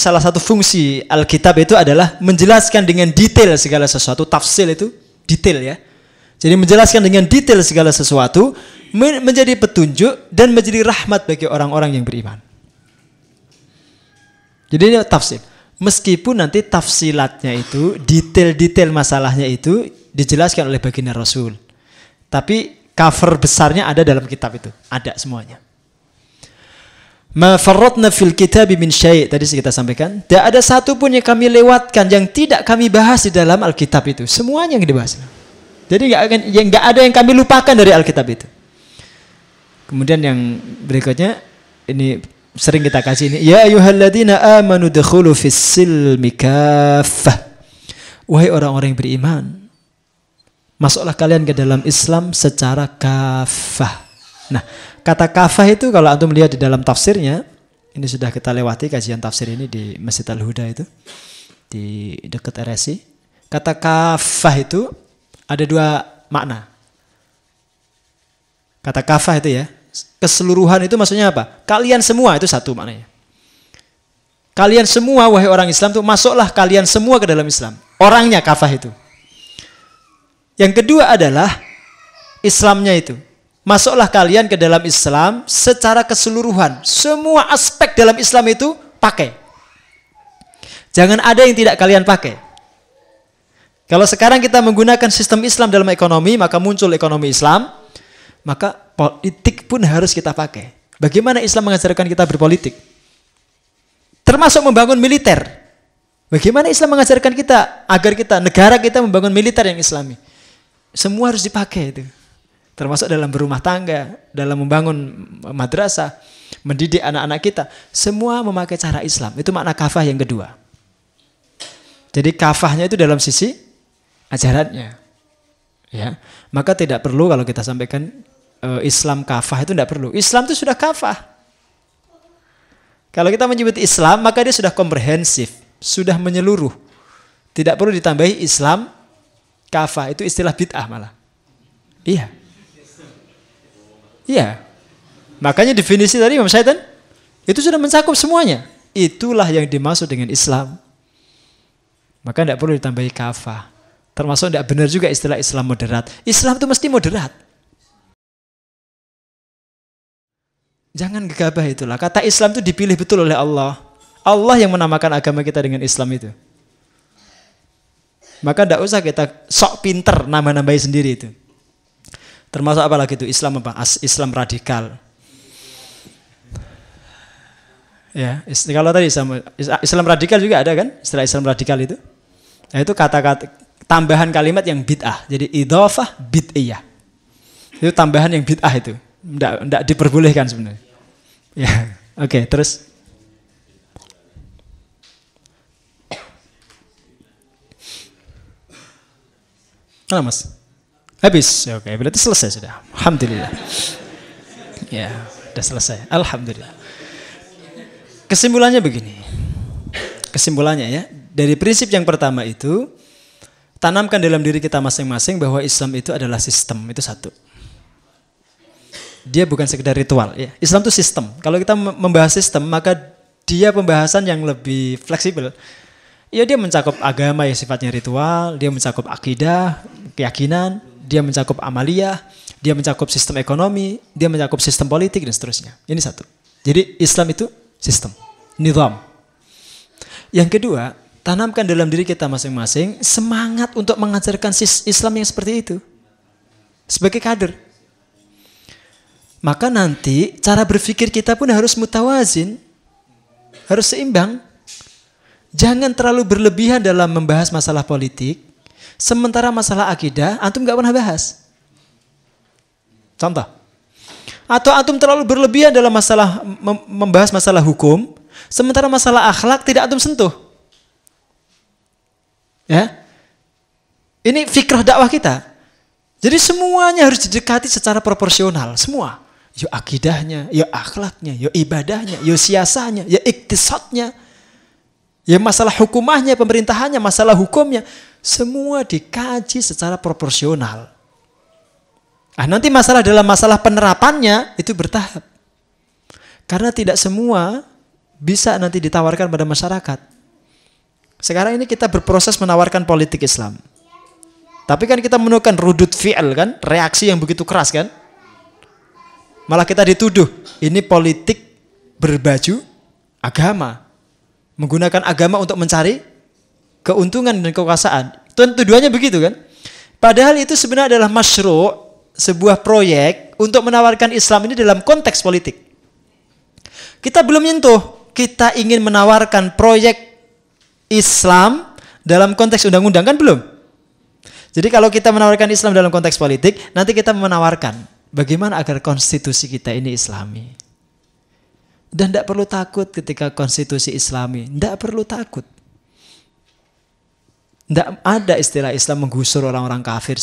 salah satu fungsi Alkitab itu adalah menjelaskan dengan detail segala sesuatu. Tafsil itu detail ya. Jadi menjelaskan dengan detail segala sesuatu menjadi petunjuk dan menjadi rahmat bagi orang-orang yang beriman. Jadi ini tafsir. Meskipun nanti tafsilatnya itu, detail-detail masalahnya itu dijelaskan oleh baginda Rasul. Tapi cover besarnya ada dalam kitab itu. Ada semuanya. Ma farratna fil kitabi min syai'. Tadi kita sampaikan. Tidak ada satu pun yang kami lewatkan yang tidak kami bahas di dalam Alkitab itu. Semuanya yang dibahas. Jadi nggak ada yang kami lupakan dari Alkitab itu. Kemudian yang berikutnya, ini sering kita kasih ini. Ya ayyuhalladzina amanu dukhulu fis silmi kaffah. Wahai orang-orang yang beriman, masuklah kalian ke dalam Islam secara kafah. Nah, kata kafah itu kalau antum lihat di dalam tafsirnya, ini sudah kita lewati kajian tafsir ini di Masjid Al-Huda itu, di dekat RSI. Kata kafah itu ada dua makna. Kata kafah itu ya, keseluruhan itu maksudnya apa? Kalian semua, itu satu maknanya. Kalian semua wahai orang Islam itu masuklah kalian semua ke dalam Islam. Orangnya kafah itu. Yang kedua adalah Islamnya itu. Masuklah kalian ke dalam Islam secara keseluruhan. Semua aspek dalam Islam itu pakai. Jangan ada yang tidak kalian pakai. Kalau sekarang kita menggunakan sistem Islam dalam ekonomi, maka muncul ekonomi Islam, maka politik pun harus kita pakai. Bagaimana Islam mengajarkan kita berpolitik? Termasuk membangun militer. Bagaimana Islam mengajarkan kita agar negara kita membangun militer yang Islami? Semua harus dipakai itu. Termasuk dalam berumah tangga, dalam membangun madrasah, mendidik anak-anak kita. Semua memakai cara Islam. Itu makna kafah yang kedua. Jadi kafahnya itu dalam sisi ajarannya. Ya, maka tidak perlu kalau kita sampaikan Islam kafah itu tidak perlu. Islam itu sudah kafah. Kalau kita menyebut Islam, maka dia sudah komprehensif, sudah menyeluruh. Tidak perlu ditambahi Islam kafah, itu istilah bid'ah malah. Iya. Iya. Makanya definisi tadi Imam Syaitan itu sudah mencakup semuanya. Itulah yang dimaksud dengan Islam. Maka tidak perlu ditambahi kafah. Termasuk tidak benar juga istilah Islam moderat. Islam itu mesti moderat. Jangan gegabah itulah. Kata Islam itu dipilih betul oleh Allah. Allah yang menamakan agama kita dengan Islam itu. Maka tidak usah kita sok pinter nama-nambahi sendiri itu. Termasuk apa lagi itu? Islam apa? Islam radikal. Ya, kalau tadi Islam radikal juga ada kan? Istilah Islam radikal itu. Nah, itu kata-kata tambahan kalimat yang bid'ah. Jadi idhofah bid'iyah. Itu tambahan yang bid'ah itu. Tidak diperbolehkan sebenarnya. Ya, oke, terus. Mana mas? Habis, ya, oke, berarti selesai sudah. Alhamdulillah. Ya, sudah selesai. Alhamdulillah. Kesimpulannya begini. Kesimpulannya ya, dari prinsip yang pertama itu, tanamkan dalam diri kita masing-masing bahwa Islam itu adalah sistem, itu satu. Dia bukan sekedar ritual. Ya. Islam itu sistem. Kalau kita membahas sistem, maka dia pembahasan yang lebih fleksibel. Ya, dia mencakup agama yang sifatnya ritual, dia mencakup akidah, keyakinan, dia mencakup amaliyah, dia mencakup sistem ekonomi, dia mencakup sistem politik dan seterusnya. Ini satu. Jadi Islam itu sistem, nizam. Yang kedua, tanamkan dalam diri kita masing-masing semangat untuk mengajarkan Islam yang seperti itu sebagai kader. Maka nanti cara berpikir kita pun harus mutawazin, harus seimbang. Jangan terlalu berlebihan dalam membahas masalah politik, sementara masalah akidah antum nggak pernah bahas. Contoh, atau antum terlalu berlebihan dalam masalah membahas masalah hukum, sementara masalah akhlak tidak antum sentuh. Ya, ini fikrah dakwah kita. Jadi semuanya harus didekati secara proporsional, semua. Yo akidahnya, yo akhlaknya, yo ibadahnya, yo siasahnya, yo iktisadnya, ya masalah hukumahnya, pemerintahannya, masalah hukumnya, semua dikaji secara proporsional. Nanti dalam masalah penerapannya itu bertahap. Karena tidak semua bisa nanti ditawarkan pada masyarakat. Sekarang ini kita berproses menawarkan politik Islam. Tapi kan kita menemukan rudud fi'al kan, reaksi yang begitu keras kan. Malah kita dituduh, ini politik berbaju agama. Menggunakan agama untuk mencari keuntungan dan kekuasaan. Tujuannya begitu kan? Padahal itu sebenarnya adalah masyru', sebuah proyek untuk menawarkan Islam ini dalam konteks politik. Kita belum nyentuh, kita ingin menawarkan proyek Islam dalam konteks undang-undang kan belum? Jadi kalau kita menawarkan Islam dalam konteks politik, nanti kita menawarkan bagaimana agar konstitusi kita ini Islami. Dan tidak perlu takut ketika konstitusi Islami. Tidak perlu takut. Tidak ada istilah Islam menggusur orang-orang kafir.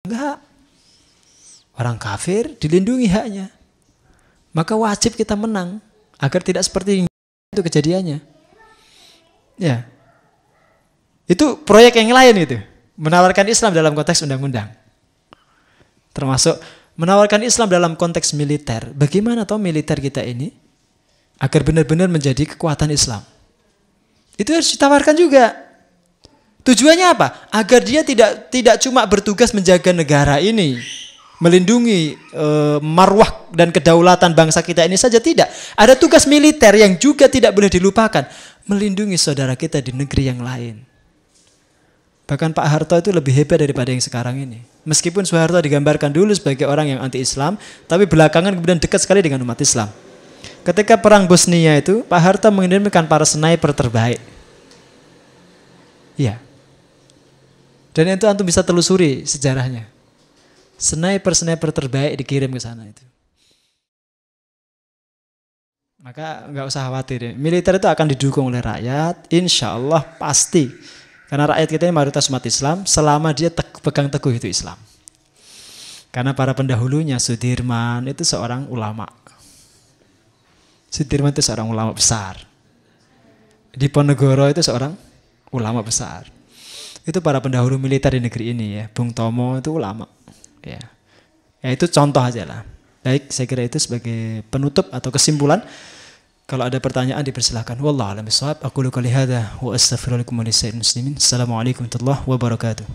Enggak. Orang kafir dilindungi haknya. Maka wajib kita menang. Agar tidak seperti itu kejadiannya. Ya. Itu proyek yang lain itu. Menawarkan Islam dalam konteks undang-undang. Termasuk menawarkan Islam dalam konteks militer. Bagaimana toh militer kita ini agar benar-benar menjadi kekuatan Islam. Itu harus ditawarkan juga. Tujuannya apa? Agar dia tidak cuma bertugas menjaga negara ini, melindungi marwah dan kedaulatan bangsa kita ini saja, tidak. Ada tugas militer yang juga tidak boleh dilupakan, melindungi saudara kita di negeri yang lain. Bahkan Pak Harto itu lebih hebat daripada yang sekarang ini. Meskipun Soeharto digambarkan dulu sebagai orang yang anti-Islam, tapi belakangan kemudian dekat sekali dengan umat Islam. Ketika perang Bosnia itu, Pak Harto mengirimkan para sniper terbaik. Iya. Dan itu antum bisa telusuri sejarahnya. Sniper-sniper terbaik dikirim ke sana itu. Maka nggak usah khawatir. Militer itu akan didukung oleh rakyat, insya Allah pasti. Karena rakyat kita ini mayoritas umat Islam, selama dia pegang teguh itu Islam. Karena para pendahulunya, Sudirman itu seorang ulama. Sudirman itu seorang ulama besar. Diponegoro itu seorang ulama besar. Itu para pendahulu militer di negeri ini ya. Bung Tomo itu ulama. Ya itu contoh aja lah. Baik, saya kira itu sebagai penutup atau kesimpulan. Kalau ada pertanyaan dipersilakan. Wallahu a'lam bishawab. Aqulu qouli hadza wa astaghfirullaha wa lakum wa lisa'iril muslimin. Assalamualaikum warahmatullahi wabarakatuh.